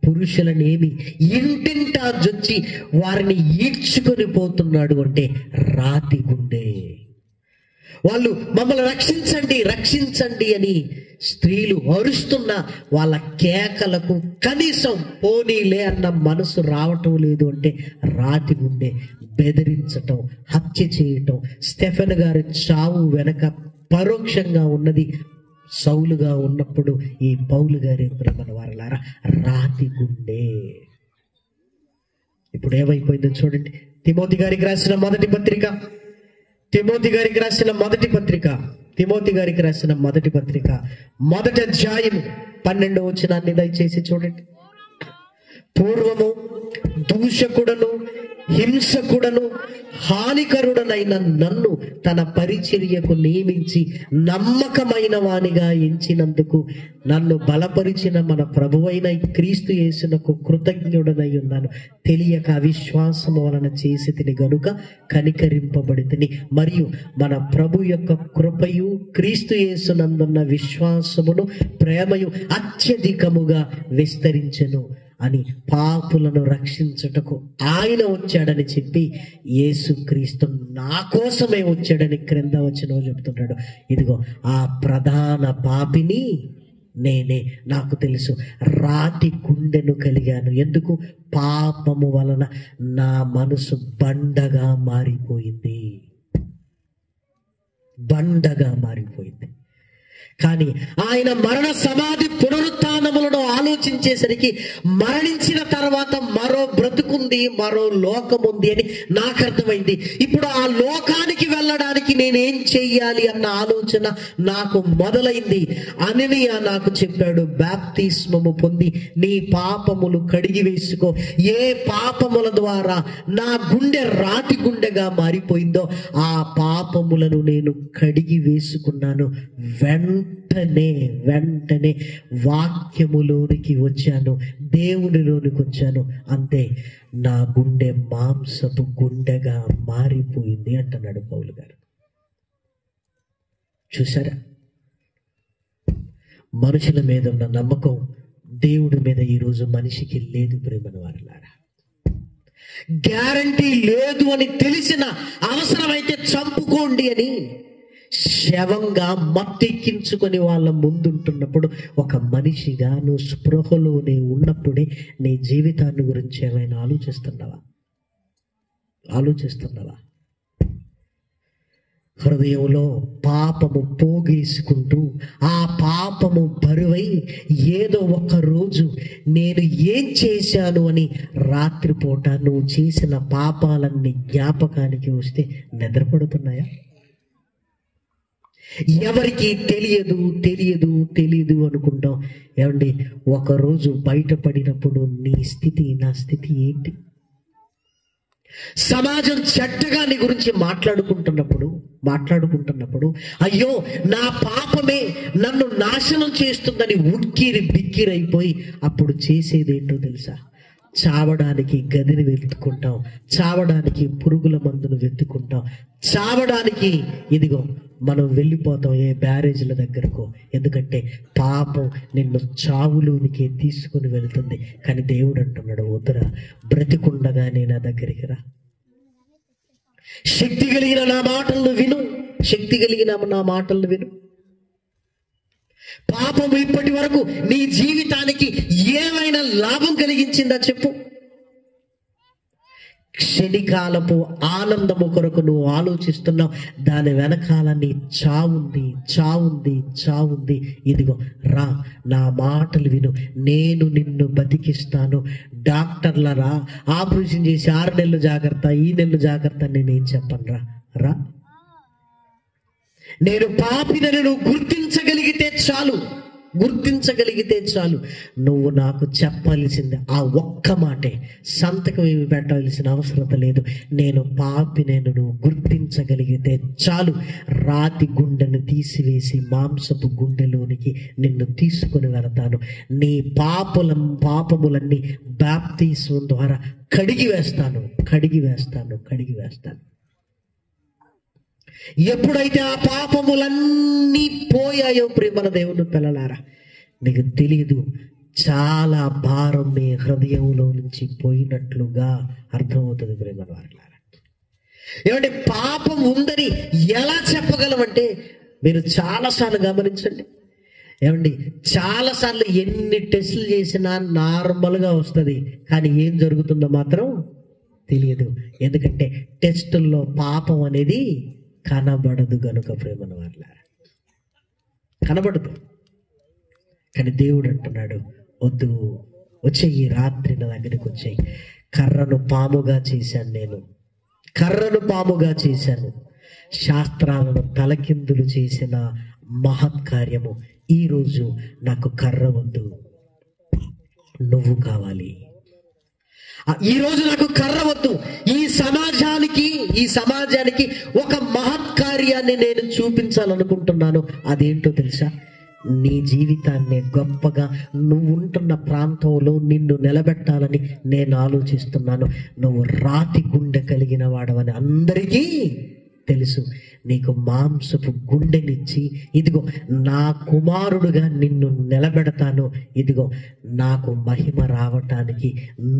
పురుషులనేమి ఇంటింటా జొచ్చి వారిని ఈడ్చుకొని పోతున్నాడు అంటే రాతి గుండె. వాళ్ళు మమ్మల్ని రక్షించండి రక్షించండి అని స్త్రీలు అరుస్తున్న వాళ్ళ కేకలకు కనీసం పోనీలే అన్న మనసు రావటం లేదు అంటే రాతి గుండె. బెదిరించటం, హత్య చేయటం. స్టెఫెన్ గారి చావు వెనక పరోక్షంగా ఉన్నది సౌలుగా ఉన్నప్పుడు ఈ పౌలు గారి ప్రేమల వారలారా రాతి గుండె. ఇప్పుడు ఏమైపోయిందో చూడండి. తిమోతి గారికి రాసిన మొదటి పత్రిక, తిమోతి గారికి రాసిన మొదటి పత్రిక మొదటి అధ్యాయం 12వ వచనాన్ని దయచేసి చూడండి. పూర్వము దూషకుడను హింసకుడను హానికరుడనైన నన్ను తన పరిచర్యకు నియమించి నమ్మకమైన వానిగా ఎంచినందుకు నన్ను బలపరిచిన మన ప్రభువైన క్రీస్తు యేసునకు కృతజ్ఞుడనై ఉన్నాను. తెలియక అవిశ్వాసము వలన చేసి తిని గనుక కనికరింపబడి తిని, మరియు మన ప్రభు యొక్క కృపయు క్రీస్తు యేసునందున్న విశ్వాసమును ప్రేమయు అత్యధికముగా విస్తరించెను అని పాపులను రక్షించుటకు ఆయన వచ్చాడని చెప్పి యేసుక్రీస్తు నా కోసమే వచ్చాడని క్రింద వచనం చెప్తున్నాడు. ఇదిగో ఆ ప్రధాన పాపిని నేనే. నాకు తెలుసు, రాతి గుండెను కలిగాను. ఎందుకు? పాపము వలన నా మనసు బండగా మారిపోయింది. కానీ ఆయన మరణ సమాధి పునరుత్థానములను ఆలోచించేసరికి మరణించిన తర్వాత మరో బ్రతుకుంది, మరో లోకముంది అని నాకు అర్థమైంది. ఇప్పుడు ఆ లోకానికి వెళ్ళడానికి నేనేం చెయ్యాలి అన్న ఆలోచన నాకు మొదలైంది. అననీయ నాకు చెప్పాడు, బాప్తిస్మము పొంది నీ పాపములు కడిగి వేసుకో. ఏ పాపముల ద్వారా నా గుండె రాతి గుండెగా మారిపోయిందో ఆ పాపములను నేను కడిగి వేసుకున్నాను. వెంటనే వాక్యములోనికి వచ్చాను, దేవునిలోనికి వచ్చాను. అంతే, నా గుండె మాంసపు గుండెగా మారిపోయింది అంటున్నాడు పౌలు గారు. చూసారా, మనుషుల మీద ఉన్న నమ్మకం దేవుడి మీద ఈరోజు మనిషికి లేదు. ప్రేమన వారలారా, గ్యారంటీ లేదు అని తెలిసిన అవసరమైతే చంపుకోండి అని శవంగా మత్తెక్కించుకొని వాళ్ళ ముందుంటున్నప్పుడు ఒక మనిషిగా నువ్వు స్పృహలోనే ఉన్నప్పుడే నీ జీవితాన్ని గురించి ఏమైనా ఆలోచిస్తున్నావా? హృదయంలో పాపము పోగేసుకుంటూ ఆ పాపము బరువై ఏదో ఒక రోజు నేను ఏం చేశాను అని రాత్రిపూట నువ్వు చేసిన పాపాలన్నీ జ్ఞాపకానికి వస్తే నిద్రపడుతున్నాయా? ఎవరికి తెలియదు అనుకుంటాం. ఏమండి, ఒకరోజు బయటపడినప్పుడు నీ స్థితి, నా స్థితి ఏంటి? సమాజం చెడ్డగా నీ గురించి మాట్లాడుకుంటున్నప్పుడు అయ్యో నా పాపమే నన్ను నాశనం చేస్తుందని ఉక్కిరి బిక్కిరైపోయి అప్పుడు చేసేదేంటో తెలుసా? చావడానికి గదిని వెతుక్కుంటాం, చావడానికి పురుగుల మందును వెతుక్కుంటాం, చావడానికి ఇదిగో మనం వెళ్ళిపోతాం ఏ బ్యారేజ్ల దగ్గరకు. ఎందుకంటే పాపం నిన్ను చావులోనికి తీసుకుని వెళ్తుంది. కానీ దేవుడు అంటున్నాడు, వద్దురా, బ్రతికుండగానే నా దగ్గరికి రా, శక్తి కలిగిన నా మాటలను విను, శక్తి కలిగిన నా మాటలను విను. పాపం ఇప్పటి వరకు నీ జీవితానికి ఏమైనా లాభం కలిగించిందా చెప్పు. క్షణికాలపు ఆనందము కొరకు నువ్వు ఆలోచిస్తున్నావు, దాని వెనకాల నీ చావుంది. ఇదిగో రా, నా మాటలు విను, నేను నిన్ను బతికిస్తాను. డాక్టర్లరా ఆపరేషన్ చేసి 6 నెలలు జాగ్రత్త, ఈ నెలలు జాగ్రత్త నేనేం చెప్పను. రా, నేను పాపినని నువ్వు గుర్తించగలిగితే చాలు. నువ్వు నాకు చెప్పాల్సింది ఆ ఒక్క మాటే, సంతకం ఏమి పెట్టాల్సిన అవసరం లేదు. నేను పాపినని నువ్వు గుర్తించగలిగితే చాలు. రాతి గుండెను తీసివేసి మాంసపు గుండెలోనికి నిన్ను తీసుకుని వెళతాను. నీ పాపములన్నీ బాప్తిస్మం ద్వారా కడిగి వేస్తాను. ఎప్పుడైతే ఆ పాపములన్నీ పోయాయో ప్రియమైన దేవుని పిల్లలారా, నీకు తెలియదు, చాలా భారం మీ హృదయంలో నుంచి పోయినట్లుగా అర్థమవుతుంది ప్రియమైన వారులారా. ఏమంటే పాపం ఉందని ఎలా చెప్పగలమంటే, మీరు చాలాసార్లు గమనించండి. ఏమండి, చాలాసార్లు ఎన్ని టెస్టులు చేసినా నార్మల్గా వస్తుంది, కానీ ఏం జరుగుతుందో మాత్రం తెలియదు. ఎందుకంటే టెస్టుల్లో పాపం అనేది కనబడదు గనుక ప్రేమను వారులారా, కనబడదు. కానీ దేవుడు అంటున్నాడు, వద్దు, వచ్చేయి, ఈ రాత్రి నా దగ్గరికి వచ్చేయి. కర్రను పాముగా చేశాను, శాస్త్రాలను తలకిందులు చేసిన మహత్కార్యము. ఈరోజు నాకు కర్ర వద్దు, నువ్వు కావాలి. ఈరోజు నాకు కర్ర వద్దు. ఈ సమాజానికి ఒక మహత్కార్యాన్ని నేను చూపించాలనుకుంటున్నాను. అదేంటో తెలుసా? నీ జీవితాన్ని గొప్పగా నువ్వు ఉంటున్న ప్రాంతంలో నిన్ను నిలబెట్టాలని నేను ఆలోచిస్తున్నాను. నువ్వు రాతి గుండె కలిగిన వాడవని అందరికీ తెలుసు. నీకు మాంసపు గుండెనిచ్చి, ఇదిగో నా కుమారుడుగా నిన్ను నిలబెడతాను, ఇదిగో నాకు మహిమ రావటానికి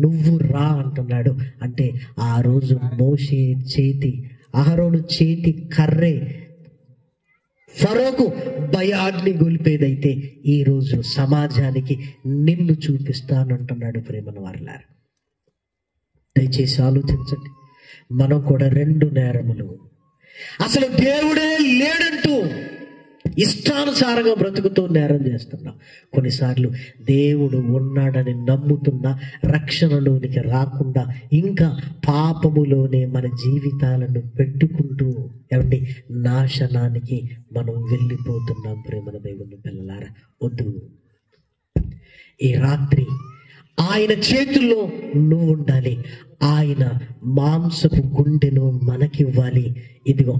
నువ్వు రా అంటున్నాడు. అంటే ఆ రోజు అహరోను చేతి కర్రే ఫరోకు భయాగ్ని గొలిపేదైతే, ఈరోజు సమాజానికి నిన్ను చూపిస్తాను అంటున్నాడు ప్రేమన వారులారా. దయచేసి ఆలోచించండి. మనం కూడా 2 నేరములు, అసలు దేవుడే లేడంటూ ఇష్టానుసారంగా బ్రతుకుతూ నేరం చేస్తున్నాం. కొన్నిసార్లు దేవుడు ఉన్నాడని నమ్ముతున్నా రక్షణలోనికి రాకుండా ఇంకా పాపములోనే మన జీవితాలను పెట్టుకుంటూ ఏమండి నాశనానికి మనం వెళ్ళిపోతున్నాం. ప్రేమల దేవుని పిల్లలారా, వద్దు. ఈ రాత్రి ఆయన చేతుల్లో నువ్వు ఉండాలి. ఆయన మాంసపు గుండెను మనకివ్వాలి. ఇదిగో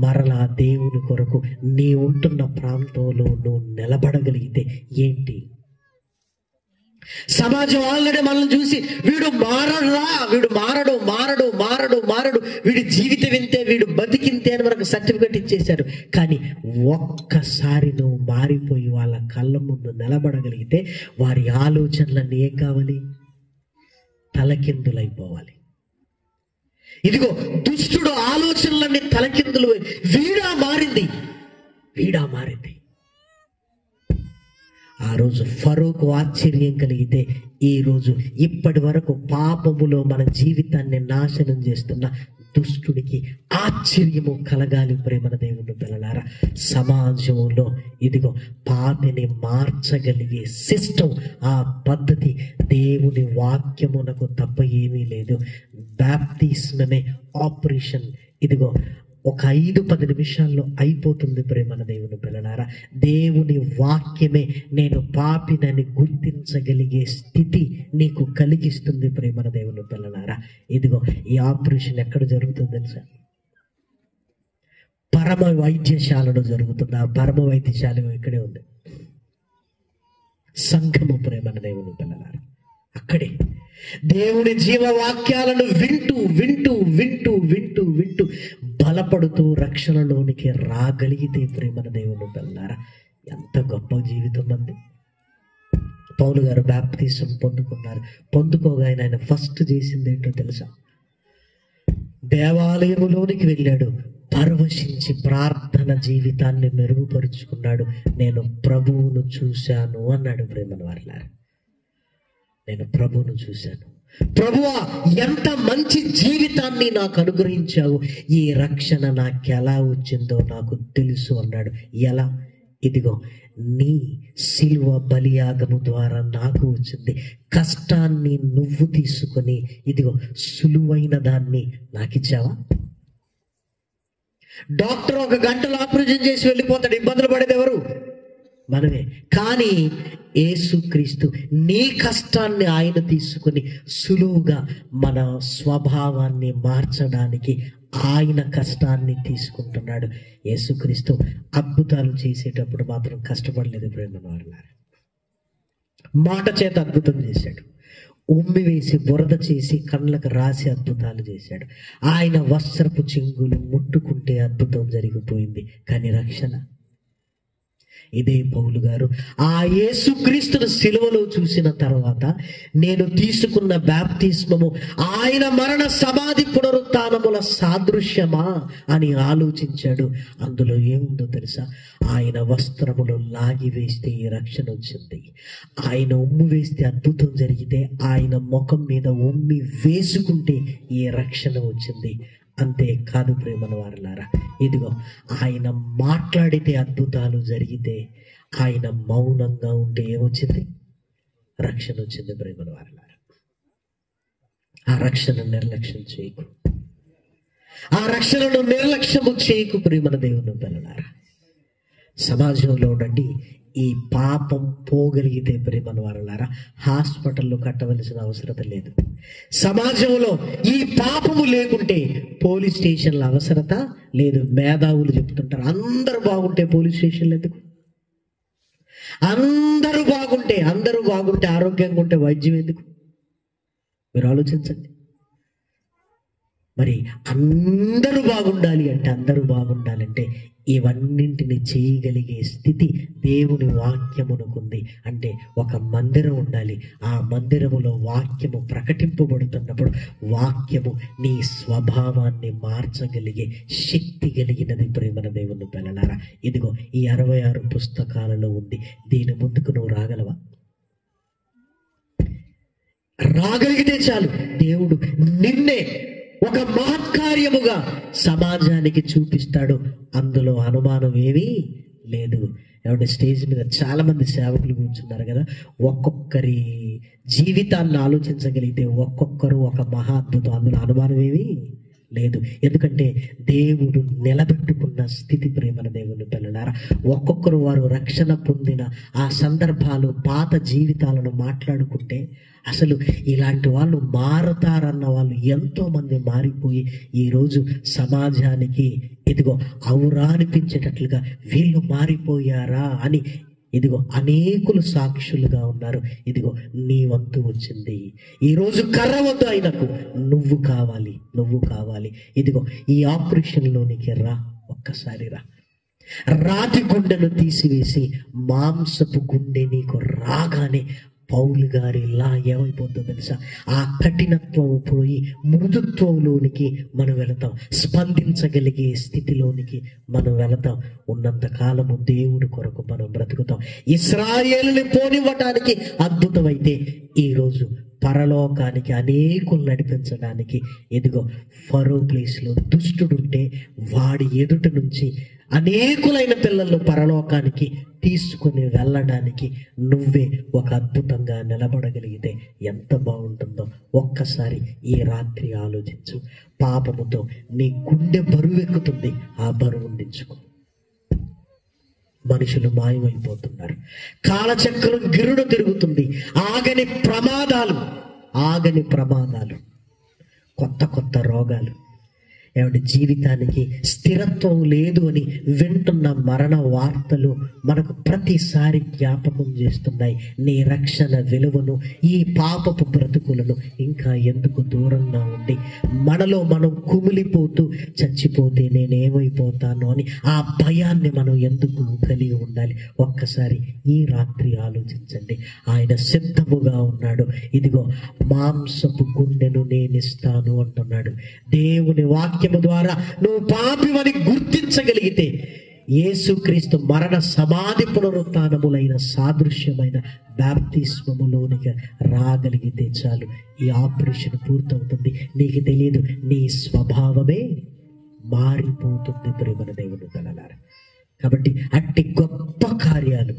మరలా దేవుని కొరకు నీ ఉంటున్న ప్రాంతంలో నువ్వు నిలబడగలిగితే ఏంటి? సమాజం ఆల్రెడీ మనల్ని చూసి వీడు మారడు, వీడి జీవితం ఇంతే, వీడు బతికింతే అని మనకు సర్టిఫికెట్ ఇచ్చేశారు. కానీ ఒక్కసారి నువ్వు మారిపోయి వాళ్ళ కళ్ళ ముందు నిలబడగలిగితే వారి ఆలోచనలన్నీ ఏం కావాలి? తలకిందులైపోవాలి. ఇదిగో దుష్టుడు ఆలోచనలన్నీ తలకిందులు. వీడా మారింది. ఆ రోజు ఫరోకు ఆశ్చర్యం కలిగితే, ఈ రోజు ఇప్పటి వరకు పాపములో మన జీవితాన్ని నాశనం చేస్తున్న దుష్టుడికి ఆశ్చర్యము కలగాలి. ప్రేమన దేవుని పిల్లలారా, సమాజంలో ఇదిగో పాపిని మార్చగలిగే సిస్టమ్, ఆ పద్ధతి దేవుని వాక్యమునకు తప్ప ఏమీ లేదు. బాప్తిస్మమే ఆపరేషన్. ఇదిగో ఒక 5-10 నిమిషాల్లో అయిపోతుంది. ప్రేమన దేవుని పిల్లలారా, దేవుని వాక్యమే నేను పాపినని గుర్తించగలిగే స్థితి నీకు కలిగిస్తుంది. ప్రేమన దేవుని పిల్లలారా, ఇదిగో ఈ ఆపరేషన్ ఎక్కడ జరుగుతుంది తెలుసా? పరమ వైద్యశాలలో జరుగుతుంది. ఆ పరమ వైద్యశాల ఇక్కడే ఉంది. సంఘము ప్రేమన దేవుని పిల్లలారా, అక్కడే దేవుని జీవవాక్యాలను వింటూ బలపడుతూ రక్షణలోనికి రాగలిగితే ప్రేమన దేవుని పిల్లలారా, ఎంత గొప్ప జీవితం అంది. పౌలు గారు బాప్తిసం పొందుకున్నారు. పొందుకోగానే ఆయన ఫస్ట్ చేసింది ఏంటో తెలుసా? దేవాలయములోనికి వెళ్ళాడు. పరవశించి ప్రార్థన జీవితాన్ని మెరుగుపరుచుకున్నాడు. నేను ప్రభువును చూశాను అన్నాడు. ప్రేమల వారలారా, నేను ప్రభువును చూశాను. ప్రభువా, ఎంత మంచి జీవితాన్ని నాకు అనుగ్రహించావు, ఈ రక్షణ నాకెలా వచ్చిందో నాకు తెలుసు అన్నాడు. ఎలా? ఇదిగో నీ శిలువ బలియాగము ద్వారా నాకు వచ్చింది. కష్టాన్ని నువ్వు తీసుకొని ఇదిగో సులువైన దాన్ని నాకు ఇచ్చావా? డాక్టర్ 1 గంటలో ఆపరేషన్ చేసి వెళ్ళిపోతాడు. ఇబ్బందులు పడేది ఎవరు? మనమే. కానీ యేసుక్రీస్తు నీ కష్టాన్ని ఆయన తీసుకుని సులువుగా మన స్వభావాన్ని మార్చడానికి ఆయన కష్టాన్ని తీసుకుంటున్నాడు. యేసుక్రీస్తు అద్భుతాలు చేసేటప్పుడు మాత్రం కష్టపడలేదు. ప్రేమ వారలారా, మాట చేత అద్భుతం చేశాడు. ఉమ్మి వేసి బురద చేసి కళ్ళకు రాసి అద్భుతాలు చేశాడు. ఆయన వస్త్రపు చెంగులు ముట్టుకుంటే అద్భుతం జరిగిపోయింది. కానీ రక్షణ, ఇదే పౌలు గారు ఆ యేసుక్రీస్తును సిలువలో చూసిన తర్వాత నేను తీసుకున్న బాప్తిస్మము ఆయన మరణ సమాధి పునరుత్థానముల సాదృశ్యమా అని ఆలోచించాడు. అందులో ఏముందో తెలుసా? ఆయన వస్త్రములు లాగి వేస్తే ఈ రక్షణ వచ్చింది. ఆయన ఉమ్ము వేస్తే అద్భుతం జరిగితే ఆయన ముఖం మీద ఉమ్మి వేసుకుంటే ఈ రక్షణ వచ్చింది. అంతే కాదు ప్రేమల వారలారా, ఇదిగో ఆయన మాట్లాడితే అద్భుతాలు జరిగితే, ఆయన మౌనంగా ఉంటే ఏమొచ్చింది? రక్షణ వచ్చింది. ప్రేమల వారలారా, ఆ రక్షణ నిర్లక్ష్యం చేయకు, ఆ రక్షణను నిర్లక్ష్యము చేయకు. ప్రేమల దేవుని పిల్లలారా, సమాజంలో ఉండండి. ఈ పాపం పోగలిగితే ప్రేమల వారలారా హాస్పిటల్లో కట్టవలసిన అవసరం లేదు. సమాజంలో ఈ పాపము లేకుంటే పోలీస్ స్టేషన్ల అవసరత లేదు. మేధావులు చెప్తుంటారు, అందరూ బాగుంటే పోలీస్ స్టేషన్లు ఎందుకు? అందరూ బాగుంటే ఆరోగ్యంగా ఉంటే వైద్యం ఎందుకు? మీరు ఆలోచించండి. మరి అందరూ బాగుండాలంటే ఇవన్నింటిని చేయగలిగే స్థితి దేవుని వాక్యమునకుంది. అంటే ఒక మందిరం ఉండాలి. ఆ మందిరములో వాక్యము ప్రకటింపబడుతున్నప్పుడు వాక్యము నీ స్వభావాన్ని మార్చగలిగే శక్తి కలిగినది. ప్రేమన దేవుని పిల్లలారా, ఇదిగో ఈ 66 పుస్తకాలలో ఉంది. దీని ముందుకు నువ్వు రాగలవా? రాగలిగితే చాలు, దేవుడు నిన్నే ఒక మహత్కార్యముగా సమాజానికి చూపిస్తాడు. అందులో అనుమానం ఏమీ లేదు. ఏమంటే స్టేజ్ మీద చాలా మంది సేవకులు కూర్చున్నారు కదా, ఒక్కొక్కరి జీవితాన్ని ఆలోచించగలిగితే ఒక్కొక్కరు ఒక మహా అద్భుతం. అందులో అనుమానం ఏమీ లేదు. ఎందుకంటే దేవుడు నిలబెట్టుకున్న స్థితి. ప్రేమన దేవుని పిల్లలారా, ఒక్కొక్కరు వారు రక్షణ పొందిన ఆ సందర్భాలు, పాత జీవితాలను మాట్లాడుకుంటే అసలు ఇలాంటి వాళ్ళు మారతారన్న వాళ్ళు ఎంతో మంది మారిపోయి ఈరోజు సమాజానికి ఇదిగో ఔరా అనిపించేటట్లుగా వీళ్ళు మారిపోయారా అని ఇదిగో అనేకులు సాక్షులుగా ఉన్నారు. ఇదిగో నీ వంతు వచ్చింది. ఈరోజు కర్ర వద్దు, ఆయనకు నువ్వు కావాలి. ఇదిగో ఈ ఆపరేషన్లోనికి రా, ఒక్కసారి రా. రాతి గుండెను తీసివేసి మాంసపు గుండె నీకు రాగానే పౌలు గారిలా ఏమైపోతుందో తెలుసా? ఆ కఠినత్వం పోయి మృదుత్వంలోనికి మనం వెళతాం. స్పందించగలిగే స్థితిలోనికి మనం వెళతాం. ఉన్నంత కాలము దేవుడి కొరకు మనం బ్రతుకుతాం. ఇశ్రాయేలుని పోనివ్వటానికి అద్భుతమైతే ఈరోజు పరలోకానికి అనేకులు నడిపించడానికి ఇదిగో ఫరో ప్లేస్లో దుష్టుడుంటే వాడి ఎదుట నుంచి అనేకులైన పిల్లలను పరలోకానికి తీసుకుని వెళ్ళడానికి నువ్వే ఒక అద్భుతంగా నిలబడగలిగితే ఎంత బాగుంటుందో ఒక్కసారి ఈ రాత్రి ఆలోచించు. పాపముతో నీ గుండె బరువెక్కుతుంది, ఆ బరువు దించుకో. మనుషులు మాయమైపోతున్నారు. కాలచక్రం గిరుడు తిరుగుతుంది. ఆగని ప్రమాదాలు, కొత్త రోగాలు. ఏమంటే జీవితానికి స్థిరత్వం లేదు అని వింటున్న మరణ వార్తలు మనకు ప్రతిసారి జ్ఞాపకం చేస్తున్నాయి. నీ రక్షణ విలువను, ఈ పాపపు బ్రతుకులను ఇంకా ఎందుకు దూరంగా ఉండి మనలో మనం కుమిలిపోతూ చచ్చిపోతే నేనేమైపోతాను అని ఆ భయాన్ని మనం ఎందుకు కలిగి ఉండాలి? ఒక్కసారి ఈ రాత్రి ఆలోచించండి. ఆయన సిద్ధముగా ఉన్నాడు. ఇదిగో మాంసపు గుండెను నేనిస్తాను అంటున్నాడు. దేవుని వాక్యం వాక్యము ద్వారా నువ్వు పాపివని గుర్తించగలిగితే యేసుక్రీస్తు మరణ సమాధి పునరుత్థానములైన సాదృశ్యమైన బాప్తిస్మములోనికి రాగలిగితే చాలు, ఈ ఆపరేషన్ పూర్తవుతుంది. నీకు తెలియదు, నీ స్వభావమే మారిపోతుంది ప్రియమైన దేవుని పిల్లలారా. కాబట్టి అట్టి గొప్ప కార్యాలు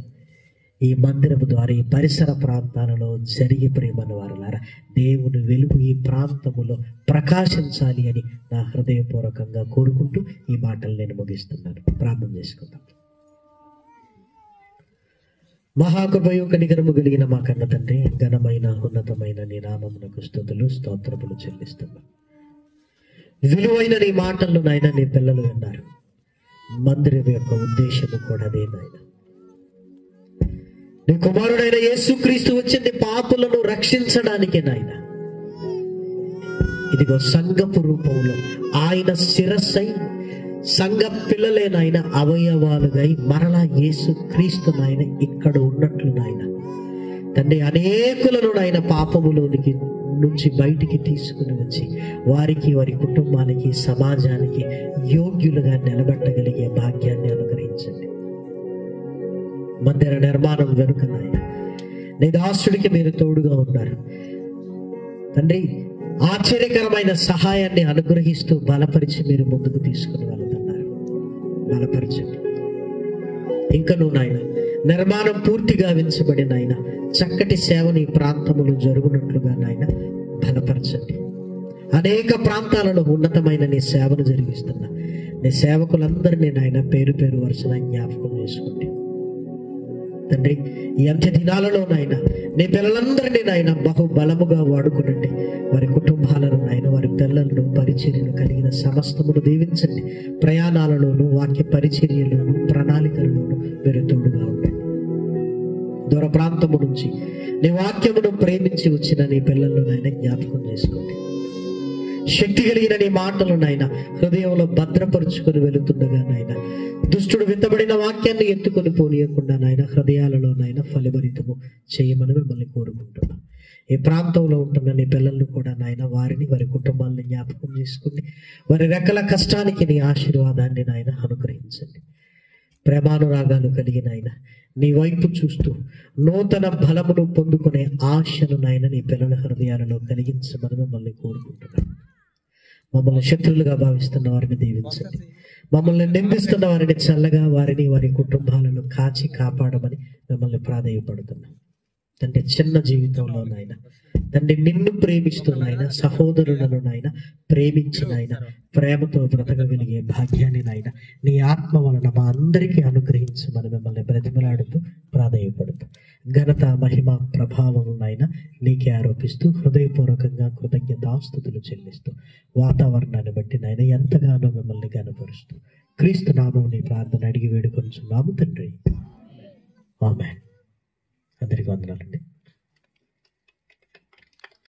ఈ మందిరము ద్వారా ఈ పరిసర ప్రాంతాలలో జరిగి ప్రియమైన వారలారా, దేవుని వెలుగు ఈ ప్రాంతములో ప్రకాశించాలి అని నా హృదయపూర్వకంగా కోరుకుంటూ ఈ మాటలు నేను ముగిస్తున్నాను. ప్రార్థన చేసుకుందాం. మహాకృపయు కనికరము కలిగిన మా కన్న తండ్రి, ఘనమైన ఉన్నతమైన నీ నామమునకు స్తుతులు స్తోత్రములు చెల్లిస్తున్నాను. విలువైన నీ మాటలను నాయన నీ పిల్లలు విన్నారు. మందిరం యొక్క ఉద్దేశము కూడా అదే నాయన. నీ కుమారుడైన యేసుక్రీస్తు వచ్చింది పాపులను రక్షించడానికే నాయన. ఇదిగో సంఘపు రూపంలో ఆయన శిరస్సై సంఘ పిల్లలే నాయన అవయవాలుగా మరలా యేసుక్రీస్తు నాయన ఇక్కడ ఉన్నట్లు నాయన తండ్రి అనేకులను నాయన పాపములోనికి నుంచి బయటికి తీసుకుని వచ్చి వారికి, వారి కుటుంబానికి, సమాజానికి యోగ్యులుగా నిలబెట్టగలిగే భాగ్యాన్ని అనుగ్రహించండి. మందిర నిర్మాణం వెనుక నాయన నీ దాసుడికి మీరు తోడుగా ఉన్నారు తండ్రి. ఆశ్చర్యకరమైన సహాయాన్ని అనుగ్రహిస్తూ బలపరిచి మీరు ముందుకు తీసుకుని వెళ్తున్నారు. బలపరచండి. ఇంకనూ నాయన నిర్మాణం పూర్తిగా వించబడిన ఆయన చక్కటి సేవని ప్రాంతములు జరుగునట్లుగా నాయన బలపరచండి. అనేక ప్రాంతాలలో ఉన్నతమైన నీ సేవను జరిగిస్తున్నా నీ సేవకులందరినీ నాయన పేరు పేరు వరుసన జ్ఞాపకం చేసుకోండి తండ్రి. ఈ అంత్య దినాలలో నాయన నీ పిల్లలందరినీ నాయన బహుబలముగా వాడుకునండి. వారి కుటుంబాలను నాయన, వారి పిల్లలను, పరిచర్యను కలిగిన సమస్తమును దీవించండి. ప్రయాణాలలోను, వాక్య పరిచర్యలోను, ప్రణాళికలలోను మీరు తోడుగా ఉండండి. దూర ప్రాంతము నుంచి నీ వాక్యమును ప్రేమించి వచ్చిన నీ పిల్లలను నాయన జ్ఞాపకం చేసుకోండి. శక్తి కలిగిన నీ మాటలు నాయన హృదయంలో భద్రపరుచుకొని వెళుతుండగా నాయన దుష్టుడు విత్తబడిన వాక్యాన్ని ఎత్తుకొని పోనీయకుండా నాయన హృదయాలలో నాయన ఫలభరితము చేయమని మిమ్మల్ని కోరుకుంటున్నాం. ఈ ప్రాంతంలో ఉంటున్న నీ పిల్లలను కూడా నాయన వారిని, వారి కుటుంబాలను జ్ఞాపకం చేసుకుని వారి రెక్కల కష్టానికి నీ ఆశీర్వాదాన్ని నాయన అనుగ్రహించండి. ప్రేమానురాగాలు కలిగిన ఆయన నీ వైపు చూస్తూ నూతన బలమును పొందుకునే ఆశను నాయన నీ పిల్లల హృదయాలలో కలిగించమని మిమ్మల్ని కోరుకుంటున్నాను. మమ్మల్ని శత్రులుగా భావిస్తున్న వారిని దీవించండి. మమ్మల్ని నిందిస్తున్న వారిని చల్లగా, వారిని, వారి కుటుంబాలను కాచి కాపాడమని మిమ్మల్ని ప్రాధేయపడుతున్నాం తండ్రి. చిన్న జీవితంలో నాయన తండ్రి నిన్ను ప్రేమిస్తున్నాయన, సహోదరులను నాయన ప్రేమించిన ఆయన ప్రేమతో బ్రతకగలిగే భాగ్యాన్ని నాయన నీ ఆత్మ వలన మా అందరికీ అనుగ్రహించమని మిమ్మల్ని బ్రతిమలాడుతూ ప్రాధేయపడుతూ ఘనత, మహిమ, ప్రభావం నాయన నీకే ఆరోపిస్తూ హృదయపూర్వకంగా కృతజ్ఞతాస్తుతులు చెల్లిస్తూ వాతావరణాన్ని బట్టి నాయన ఎంతగానో మిమ్మల్ని గనపరుస్తూ క్రీస్తు నామం నీ ప్రార్థన అడిగి వేడుకొంచున్నాము తండ్రి. ఆమేన్. అందరికీ వందనాలండి.